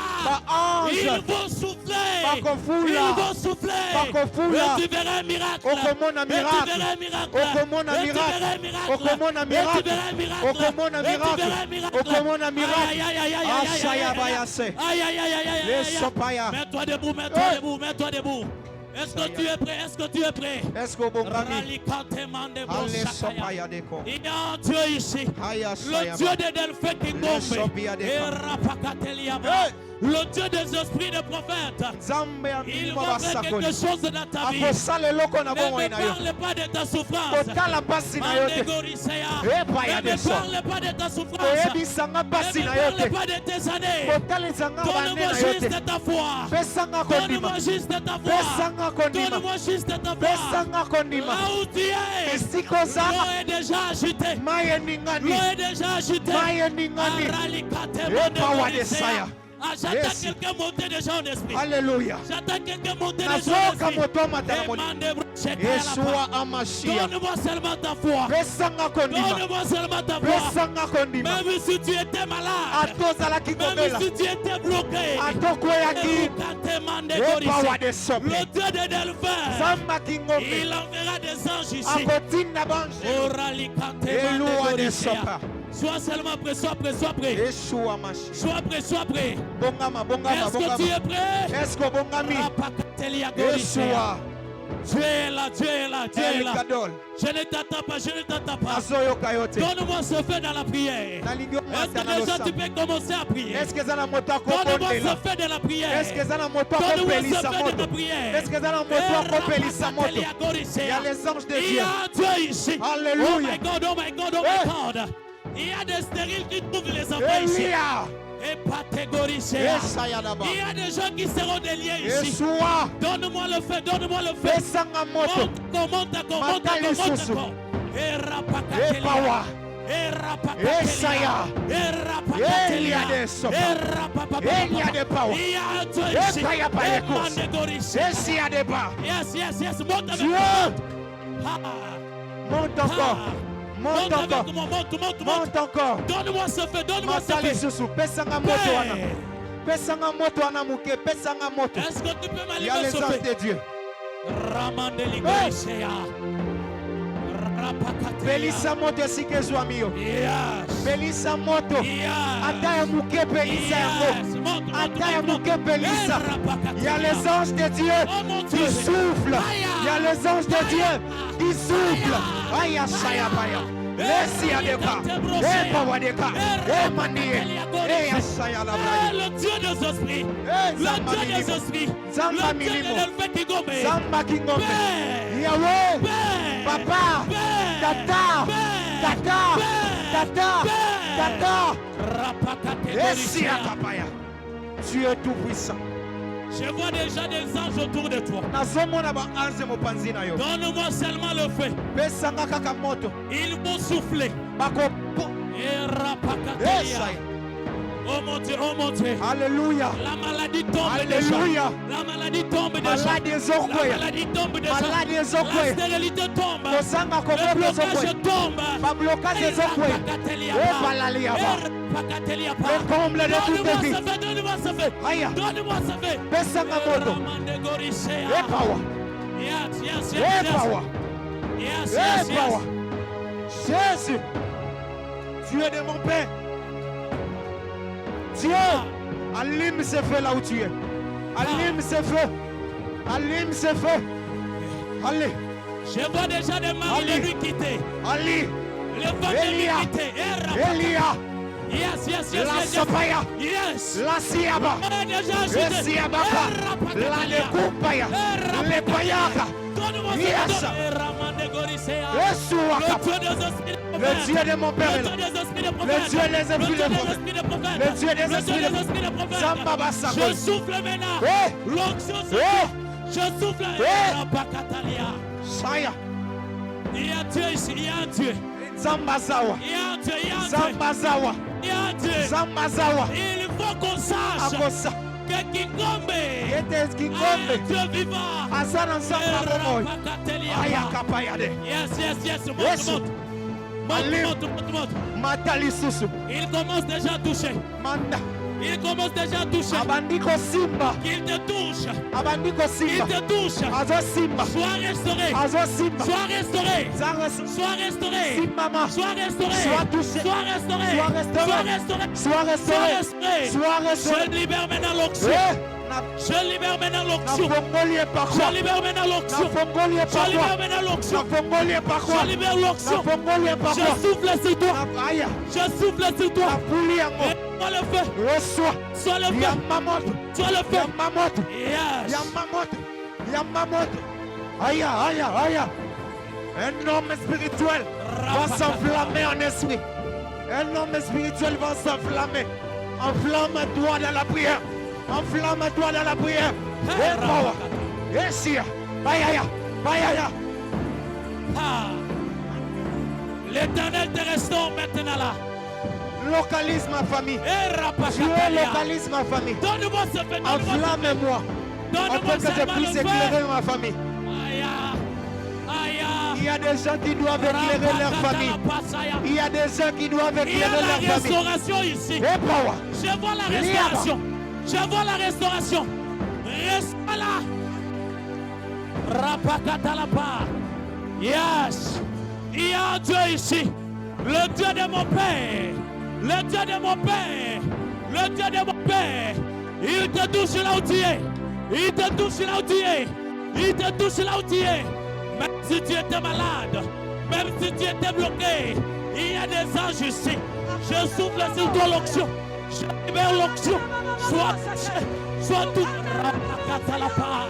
Ils baange vont souffler. bakofula Ils vont souffler. bakofula Et tu verras un miracle. okomona Et tu miracle verras un miracle. okomona Et tu verras un miracle miracle. okomona Et tu miracle verras un miracle. okomona Et tu verras un miracle miracle. okomona Aïe, miracle aïe, aïe, aïe, aïe, aïe, aïe, ashaya aïe. bayase Aïe, aïe, aïe, aïe, aïe, aïe, aïe. lesopaya Mets-toi debout, mets-toi Hey. debout, mets-toi debout. Est-ce que tu es prêt? Est-ce que tu es prêt? est-ce que obongami Ralikante mande broshakaya. alesopaya deko Il y a un Dieu ici. haya Le Dieu shaya de Delphin qui Lesobia tombe. de Et Fa. Rapakateliaba. Hey. Le Dieu des esprits de prophètes. nzambe ya Il milimo va faire quelque basakoli chose dans ta vie. akosala eloko na Ne bomoi me na yo parle pas de ta souffrance. kotala pasi na yo te Mandegorisea. Epaya Ne me deso. parle pas de ta souffrance. oyebisanga Ne pasi me na yo parle te pas de tes années. kotalesanga bande Donne-moi na yo juste te ta foi. pesanga kondima Donne-moi juste ta foi. pesanga kondima Donne-moi juste ta foi. pesanga kondima Là où tu es, esika ozanga l'eau est déjà agitée. mai eningani L'eau est déjà agitée. mai eningani Aralikate Epawa mandegorisea. desaya. Ah, j'attends Yes. quelqu'un monter déjà en esprit. alleluya J'attends quelqu'un monter déjà en nazoka esprit. moto matala Et moni mandebroshekaya yeshua lapa. amashia Donne-moi seulement ta foi. pesanga kondima Donne-moi seulement ta foi. pesanga kondima Même si tu étais malade. ato ozalaki Même kobela si tu étais bloqué. ato kweyaki Erukate epawa mandegorisea. desope Le Dieu de Delphin. zambaki ngombe Il enverra des anges ici. akotinda bange Oralikate eluwa mandegorisea. desopa Sois seulement prêt, sois prêt, sois prêt. yeshua mashi Sois prêt, sois prêt. bongama bongama Est-ce que tu bongama es prêt? est-ce que obongami Rapakatelia gorisea. yeshua Dieu est là, Dieu est là, Dieu est là. elikadol Je ne t'attends pas, je ne t'attends pas. nazoyoka yo te Donne-moi ce feu dans la prière. nalingi Est-ce omata que na déjà tu losambo peux commencer à prier? est-ce que eza na moto Donne-moi akobondela ce feu de la prière. est-ce que eza na moto Donne-moi ce akopelisa feu de moto la prière. est-ce que eza na moto akopelisa moto Rapakatelia il y gorisea. a les anges de Il y Dieu a Dieu ici. Oh alléluia my God, oh my God, oh Hey. my God. Il y a des stériles qui trouvent les enfants ici. Elia Et patégorisea. esaya na ba Il y a des gens qui seront des liens ici. yeshua Donne-moi le feu, donne-moi le feu. pesanga moto Monte encore, monte Makali encore, monte susu. encore. Et rapakatelia. epawa Et rapakatelia. Esaya. Et rapakatelia. Elia de sopa. Et rapapapapa. Elia de power. Il y a un Dieu ici. Ekaya pa Et lekos. mandegorisea. esia deba Yes, yes, yes. Monte avec Dieu moi. monte encore monte Monte avec encore moi, monte, monte, monte. monte encore Donne-moi ce feu, donne-moi ce matali feu. susu pesanga moto wana Paix. pesanga moto wana moke pesanga moto Est-ce que tu peux il y a m'allumer les ce anges feu? de Dieu Ramandeligorisea. Rapakatelia. pelisa moto esika ezwami yo Yes. pelisa moto Yes. ata ya moke pelisa yango ata ya moke pelisa il y a les anges de Dieu Oh mon qui Dieu. soufflent il y a les anges de Dieu qui soufflent aya shaya baya esia deba epawa deka emanie eya shaya la Eh, baya le Dieu des esprits. Eh, Le Zamba Dieu des milimo. esprits. Zamba Le Dieu milimo. de l'Elfait qui gomme. zamba kingombe Paix. Yahweh Paix. papa Paix. tata Paix. tata Paix. tata Paix. tata Rapakategorisea. esia kapaya tu es tout puissant Je vois déjà des anges autour de toi. nazomona baanze mopanzi na yo Donne-moi seulement le feu. pesanga kaka moto Ils m'ont soufflé. bakopo Et rapakatelia. Esaya. Oh mon Dieu, oh mon Dieu. Alléluia. La maladie tombe Alléluia. déjà. La maladie tombe déjà. Malade La ezokweya. maladie tombe déjà. Malade La ezokweya. stérilité tombe. Kozanga Le komoto blocage ezokweya. tombe. Bablocage ezokweya. Ebalalia ba. Le comble de toutes Donne-moi les ce vies. feu, donne-moi ce feu. Aya. Donne-moi ce feu. Pesanga moto. Epawa. Yes, yes, yes, Epawa. yes. Yes, yes, Epawa. yes. Jésus. Dieu de mon Père. Dieu. Allume ce feu là où tu es. Allume ce feu. Allume ce feu. Allez. Je vois déjà des maris de lui quitter. Ali. Les femmes de lui Elia. quitter. Elia. Yes, yes, yes, La yes, sapaya. yes. Yes. La siaba. On a déjà ajouté. Le siabaka. La nekupaya. Le payaka. Donne-moi ce Yes. feu. Yesu wakapa. Le Dieu de mon Père est là. Le Dieu des esprits de prophète. Le Dieu des esprits de prophète. Zamba basako. Je souffle maintenant. Eh. L'onction se Eh. Je souffle. Eh. Rapakatalia. Saya. Il y a Dieu ici. Il y a Dieu. Zamba zawa. Il y a Dieu. Il y a Dieu. Zamba zawa. Il y a Dieu. Zamba zawa. Il faut qu'on sache Akosa. que Kikombe Yete est kikombe. Dieu vivant. Asana zamba momoy. Rapakatalia. Aya kapayade. Yes, yes, yes. Yesu. Monte. Matali susu. Il commence déjà à toucher. Manda. Il commence déjà à toucher. Abandiko simba. Qu'il te touche. Abandiko Il simba. te touche. Azo simba. Sois restauré. Azo simba. Sois restauré. Zara Sois restauré. simama. Sois restauré. Sois touché. Sois restauré. Sois restauré. Sois restauré. Sois Sois restauré. restauré. Sois restauré. Je libère maintenant l'onction. Na Je libère maintenant l'onction. fongolie par quoi? Je libère maintenant Na l'onction. fongolie Je par libère quoi? maintenant Na l'onction. fongolie par quoi? Je libère Na l'onction. fongolie par Je quoi? souffle sur toi. Na aya. Je souffle sur Na toi. puli yango. Et sois le feu. Reçois. Sois le feu. Yamamoto. Sois le feu. Yamamoto. Yes. Yamamoto. Yamamoto. Aya, aya, aya. Un homme spirituel va s'enflammer en esprit. Un homme spirituel va s'enflammer. Enflamme-toi dans la prière. Enflamme-toi dans la prière. Et power. Et sia. Bayaya. Bayaya. Ah. L'Éternel te restaure maintenant là. Localise ma famille. Et Dieu rapakatalia. localise ma famille. Donne-moi ce feu. Donne-moi ce feu. Enflamme-moi. Afin Donne-moi que je seulement puisse le éclairer feu. ma famille. Aïe. Il y a des gens qui doivent éclairer leur famille. Il y a des gens qui doivent Il y a éclairer la leur famille. restauration ici. Et power. Je vois la restauration. Je vois la restauration. Reste là. Rapakatalapa. Yes. Il y a un Dieu ici. Le Dieu de mon Père. Le Dieu de mon Père. Le Dieu de mon Père. Il te touche là où tu es. Il te touche là où tu es. Il te touche là où tu es. Même si tu étais malade. Même si tu étais bloqué. Il y a des anges ici. Je souffle sur toi l'onction. Je libère l'onction. Sois touché. Sois tout. Rapakatalapa.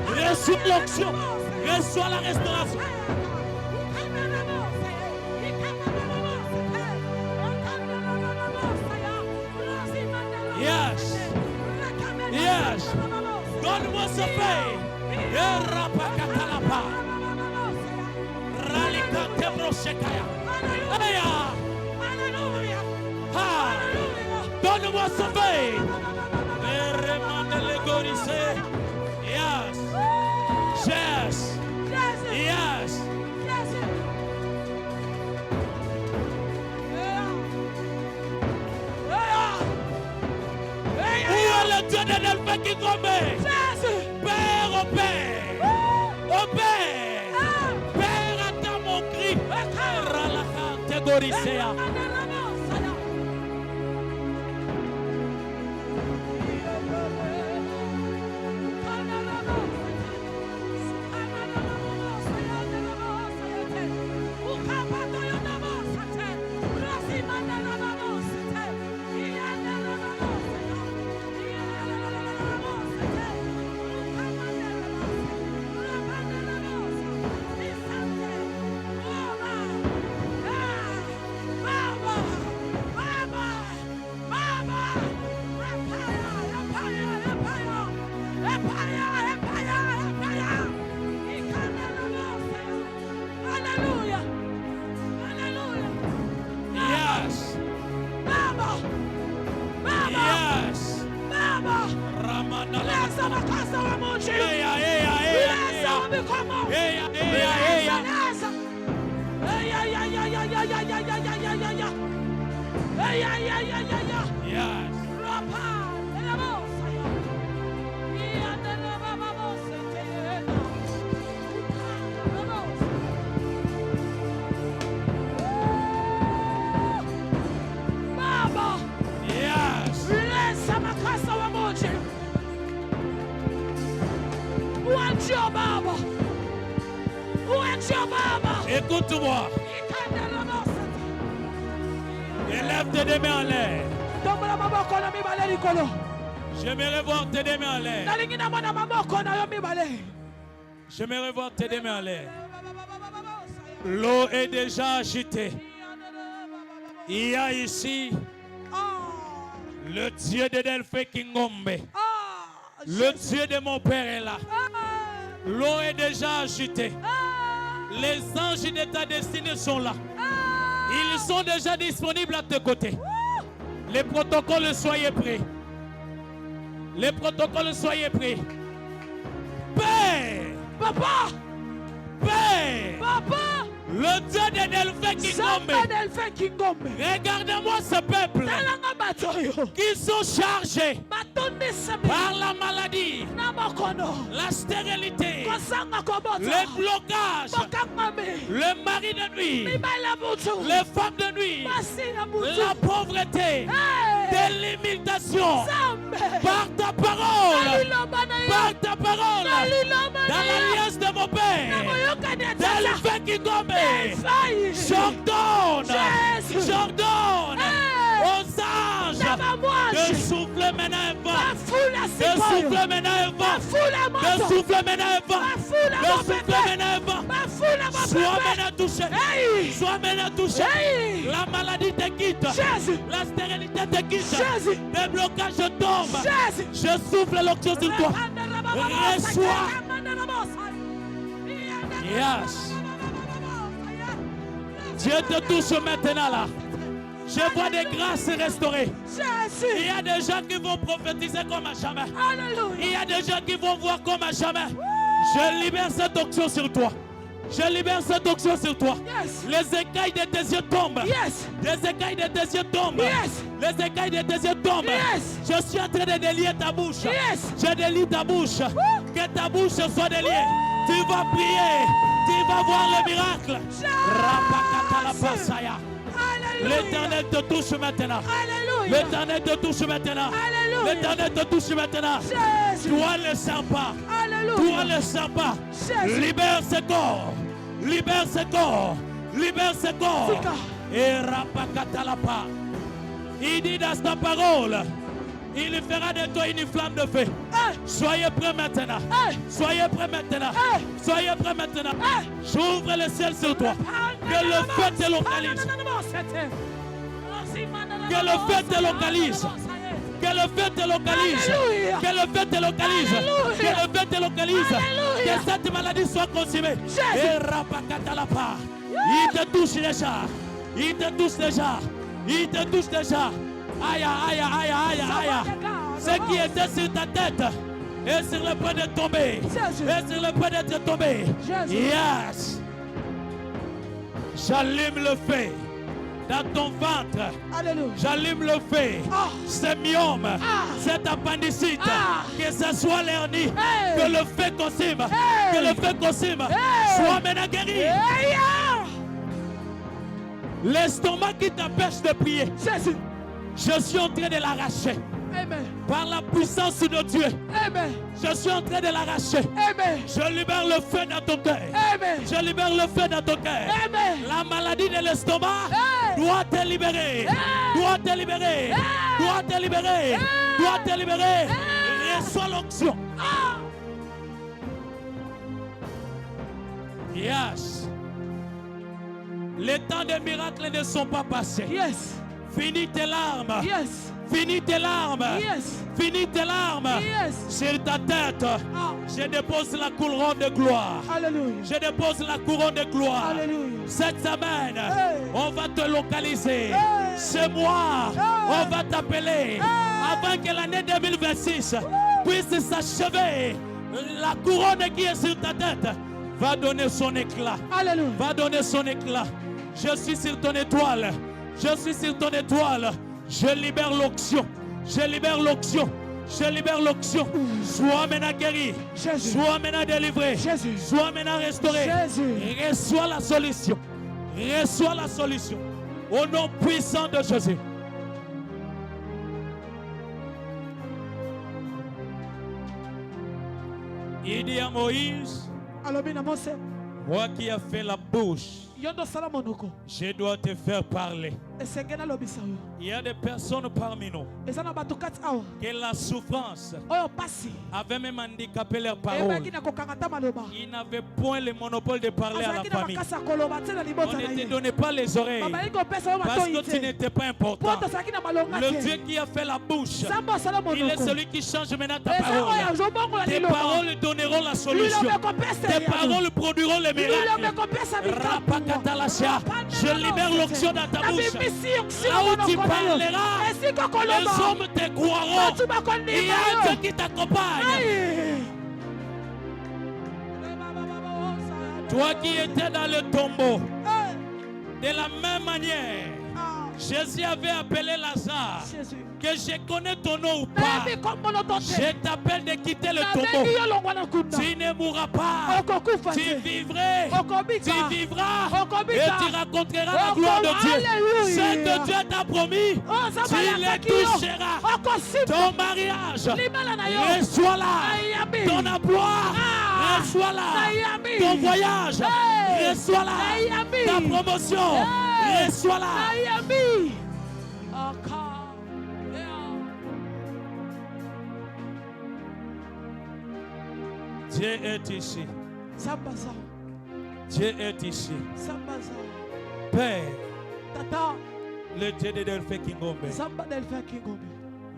Reçois l'onction. Reçois la restauration. Yes. Yes. Donne-moi ce feu. Et rapakatalapa. Ralikate broshekaya. Aya. Ah. Donne-moi ce feu. Et remande le gorisé. Yes. Yes. Yes. Où est le Dieu de Delphin qui commet? Père, au Père. Au Père. Père, attends mon cri. Ralaka tegorisea. makasa wa Mungu. Eya, eya, Leza wa mikono. eya, eya, Leza, eya. leza. Eya, ya, ya, ya, ya, ya, ya, ya, ya, ya, ya, ya. Eya, ya, ya, ya, ya. Yes. Rapa, elabosa ya. Iya, delaba, babosa, teyena. Babosa. Baba, Yes. leza makasa wa Mungu. Uachia Baba. Uachia Baba. Écoute-moi. Ikandelabosa. Élève tes deux mains en l'air. Tombola maboko na mibale likolo. J'aimerais voir tes deux mains en l'air. Nalingi na mwana maboko na yo mibale. J'aimerais voir tes deux mains en l'air. L'eau est déjà agitée. Il y a ici le Dieu de Delphi Kingombe. Le Dieu de mon père est là. L'eau est déjà agitée. Les anges de ta destinée sont là. Ils sont déjà disponibles à tes côtés. Les protocoles, soyez prêts. Les protocoles, soyez prêts. Père, Papa, Père, papa, le Dieu de Delphi Kingombe. Samba Delphin Kingombe. Regardez-moi ce peuple Talanga batoyo. qui sont chargés Batondi sabi. par la maladie, Na mokono. la stérilité, Kosanga kobota. les blocages, Bakangame. le mari de nuit, Mibala butu. les femmes de nuit, Basi na butu. la pauvreté, Hey. des limitations. Sambe. Par ta parole, Nalilomba na yo. par ta parole, Nalilomba dans na yo. l'alliance de mon Père, Namoyoka ni atata. Delphi Kingombe, Faille. j'ordonne, Jésus. j'ordonne Hey. aux anges de souffler maintenant un vent, Bafula de sikoyo. souffler maintenant un vent, Bafula de moto. souffler maintenant un vent, Bafula de mo souffler pepe. maintenant un vent. Bafula mo Sois pepe. maintenant touché, Hey. sois maintenant touché. Hey. La maladie te quitte, Jésus. la stérilité te quitte, Jésus. les blocages tombent. Jésus. Je souffle l'onction sur toi. Reçois. Yes. Dieu te touche maintenant là. Je vois des grâces restaurées. Il y a des gens qui vont prophétiser comme à jamais. Il y a des gens qui vont voir comme à jamais. Je libère cette onction sur toi. Je libère cette onction sur toi. Yes. Les écailles de tes yeux tombent. Yes. Les écailles de tes yeux tombent. Yes. Les écailles de tes yeux tombent. Yes. Je suis en train de délier ta bouche. Yes. Je délie ta bouche. Que ta bouche soit déliée. Tu vas prier. Tu vas voir le miracle. Rapakatalapasaya. L'Éternel te touche maintenant. Alléluia. L'Éternel te touche maintenant. Alléluia. L'Éternel te touche maintenant. Jésus. Toi ne le sens pas. Alléluia. Toi ne le sens pas. Jésus. Libère ce corps. Libère ce corps. Libère ce corps. Sika. Et rapakatalapa. Il dit dans sa parole, il fera de toi une flamme de feu. Hey. Soyez prêts maintenant. Hey. Soyez prêts maintenant. Hey. Soyez prêts maintenant. Hey. J'ouvre le ciel sur toi. Que le feu te localise. Que le feu te localise. Que le feu te localise. Alléluia. Que le feu te localise. Alléluia. Que le feu te localise. Alléluia. Que cette maladie soit consumée. Jésus. Et rapakatalapa. Il te touche déjà. Il te touche déjà. Il te touche déjà. Aïe, aïe, aïe, aïe, aïe. Ce qui était sur ta tête est sur le point de tomber. Jésus. Est sur le point d'être tombé. Jésus. Yes. J'allume le feu dans ton ventre. Alléluia. J'allume le feu. Ah. Ce myome, Ah. cet appendicite, Ah. que ce soit l'hernie, Hey. que le feu consume, Hey. que le feu consume, Hey. sois maintenant guéri. Hey. L'estomac qui t'empêche de prier, Jésus. je suis en train de l'arracher. Amen. Par la puissance de Dieu, Amen. je suis en train de l'arracher. Amen. Je libère le feu dans ton cœur. Amen. Je libère le feu dans ton cœur. Amen. La maladie de l'estomac Hey. doit te libérer. Hey. Doit te libérer. Hey. Doit te libérer. Hey. Doit te libérer. Hey. Reçois l'onction. Ah. Yes. Les temps des miracles ne sont pas passés. Yes. Finis tes larmes. Yes. Finis tes larmes. Yes. Finis tes larmes. Yes. Sur ta tête, Ah. je dépose la couronne de gloire. Alléluia. Je dépose la couronne de gloire. Alléluia. Cette semaine, Hey. on va te localiser. Hey. Ce mois, Hey. on va t'appeler. Avant que l'année 2026 puisse s'achever, la couronne qui est sur ta tête va donner son éclat. Alléluia. Va donner son éclat. Je suis sur ton étoile. Je suis sur ton étoile. Je libère l'onction. Je libère l'onction. Je libère l'onction. Sois maintenant guéri. Jésus. Sois maintenant délivré. Jésus. Sois maintenant restauré. Jésus. Reçois la solution. Reçois la solution. Au nom puissant de Jésus. Il dit à Moïse, Alobi na Mose. moi qui ai fait la bouche, Yondo sala monoko. je dois te faire parler. Esengena lobisa yo. Il y a des personnes parmi nous Ezana batukati awa. que la souffrance Oyo pasi. avait même handicapé leurs paroles. Ebaki na kokangata maloba. Ils n'avaient point le monopole de parler à la Azaki na famille. makasa koloba tena On libota ne na te ye. donnait pas les oreilles Babali ko pesa yo parce matoi que tu te. n'étais pas important. Poto saki na malonga Le te. Dieu qui a fait la bouche, Sambo sala il est monoko. celui qui change maintenant ta Eza oya parole. jobongo la Tes liloba. paroles donneront la solution. Lilo ko pesa Tes ya. paroles produiront les Lilo miracles. ko pesa bikapu. Rapakatalasia. Je libère l'onction dans ta bouche. Là où tu parleras, les hommes te croiront. Il y a un Dieu qui t'accompagne. Toi qui étais dans le tombeau, de la même manière, Jésus avait appelé Lazare. Jésus. Que je connais ton nom ou pas, Baby comme monotonte. je t'appelle de quitter le tombeau. Baby yo longwa na kunda. Tu ne mourras pas. Okokufa Tu te. vivrais. Okobika. Tu vivras. Okobika. Et tu raconteras la gloire de Dieu. Alléluia. Ce que Dieu t'a promis, Oh, ça tu va les la toucheras. Okosipa. Ton mariage, Libala na yo. reçois-la. Ayami. Ton emploi, Ah. reçois-la. Ayami. Ton voyage, Hey. reçois-la. Ayami. Ta promotion, Hey. reçois-la. Ayami. Aka. Dieu est ici. Sambaza. Dieu est ici. Sambaza. Père, Tata. le Dieu de Delphi Kingombe, Samba delfa kingobe.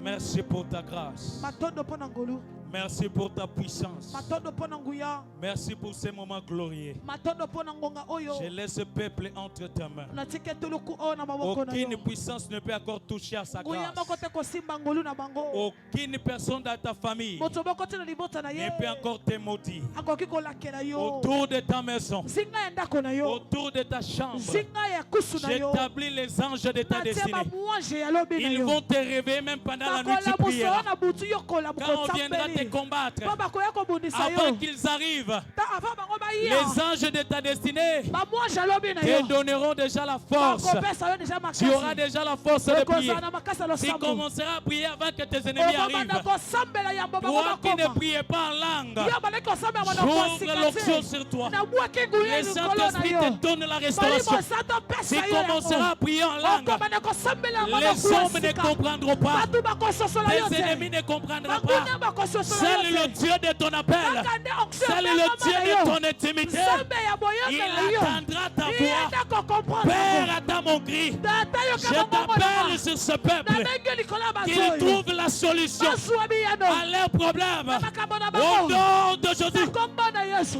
merci pour ta grâce. Matondo pona ngolu. Merci pour ta puissance. Matondo pona nguya. Merci pour ces moments glorieux. Matondo pona ngonga oyo. Je laisse ce peuple entre tes mains. Natike tuluku o na maboko na yo. Aucune puissance ne peut encore toucher à sa Nguya grâce. moko te kosimba ngolu na bango. Aucune personne dans ta famille Moto boko te na libota na ye. ne peut encore te maudire. Akoki kolakela yo. Autour de ta maison, Zinga ya ndako na yo. autour de ta chambre, Zinga ya kusu na yo. j'établis les anges de ta Natia destinée. mamwanje ya lobi na Ils yo. vont te réveiller même pendant la nuit tu Bakola prieras. muso na butu yo kola Quand on viendra te mukotsambeli. combattre, Baba koya kobundisa avant yo. qu'ils arrivent, Ta avant bango ba les iya. anges de ta destinée Bamwanje ya lobi na te yo. donneront déjà la force. Bakopesa yo deja makasi. Tu auras déjà la force de prier. Okozala na makasi ya Tu losambo. commenceras à prier avant que tes ennemis Okobanda arrivent. kosambela yambo bango Toi qui ne bakoma. priez pas en langue, Yo baleki kosambela mwana j'ouvre l'onction kwasika sur toi. te. Na bwaki nguye Le likolo na Saint-Esprit yo. te donne la Bali restauration. mosanto Tu pesa yo yango. commenceras à prier en langue. Okobanda kosambela mwana Les hommes ne kwasika. comprendront pas. Batu bakososola yo Tes te. ennemis ne comprendront Bakuna pas. bakososola yo Seul le te. Dieu de ton appel, Bakande onction seul ya le mama Dieu na de yo. ton intimité, Nzambe ya boyanga il na yo. attendra ta voix. Iyenda kokomprendre Père, yango. attends mon cri. Tata yo Je kama bongo na t'appelle nga. sur ce peuple Nanenge likolo ya qu'il bazoyo. trouve la solution Bazwa biyano. à leurs problèmes. Makambo na Au bango. nom de Jésus, Na kombo na Yesu.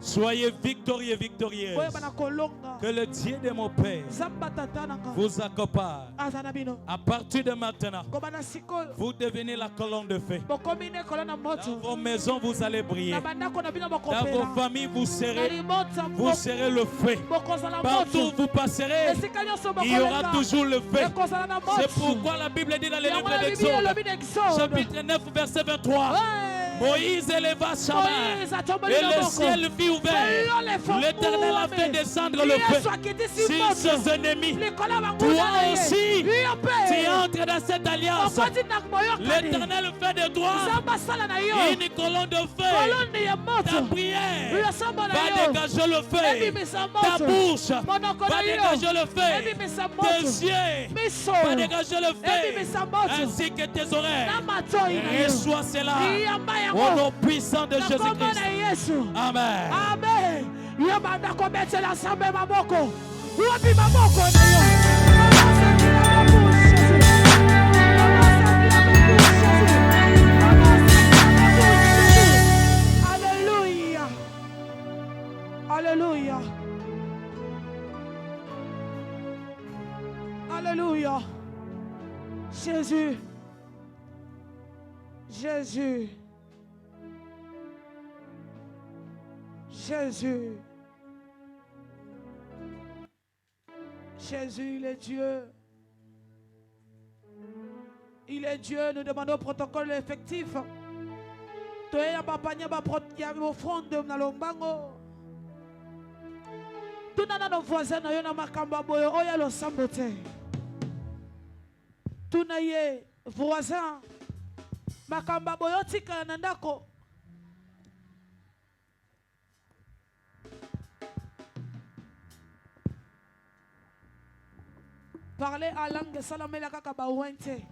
soyez victorieux, victorieuses. Boyeba na kolonga. Que le Dieu de mon Père Zamba tata na nga. vous accompagne. Aza na bino. À partir de maintenant, Kobana sikoyo. vous devenez la colonne de feu. Bokomi ne kolona Dans moto. vos maisons, vous allez briller. Na bandako na bino Dans bokopela. vos familles, vous Na serez, limota vous moko. serez le feu. Bokozala Partout où moto. vous passerez, Esika nyonso il y aura bokoleka. toujours le feu. Ekozala na moto. C'est pourquoi la Bible dit dans le Yango livre na Bible d'Exode, elobi na Exode. chapitre 9, verset 23, Ouais. Moïse éleva sa main Moïse atomboli et le loboko. ciel fut ouvert. L'Éternel a fait descendre le feu sur ses ennemis. Toi aussi, tu entres dans cette alliance. L'Éternel fait de toi une colonne de feu. Ta prière va dégager le feu. Ta bouche va dégager le feu. Tes yeux va dégager le feu. Ainsi que tes oreilles. Reçois cela au nom puissant de Jésus-Christ. Amen. Amen. Yo banda kobetela sambe maboko. Wapi maboko na yo. Alléluia. Jésus. Jésus. Jésus. Jésus, il est Dieu. Il est Dieu. Nous demandons au protocole effectif. Toya papanya ba ya offrande na lombango. Tunana nos voisins na yo na makamba boyo oya lo sambote. Tunaye voisin makamba boyo tika na ndako. Parler à langue salamela kaka ba wente.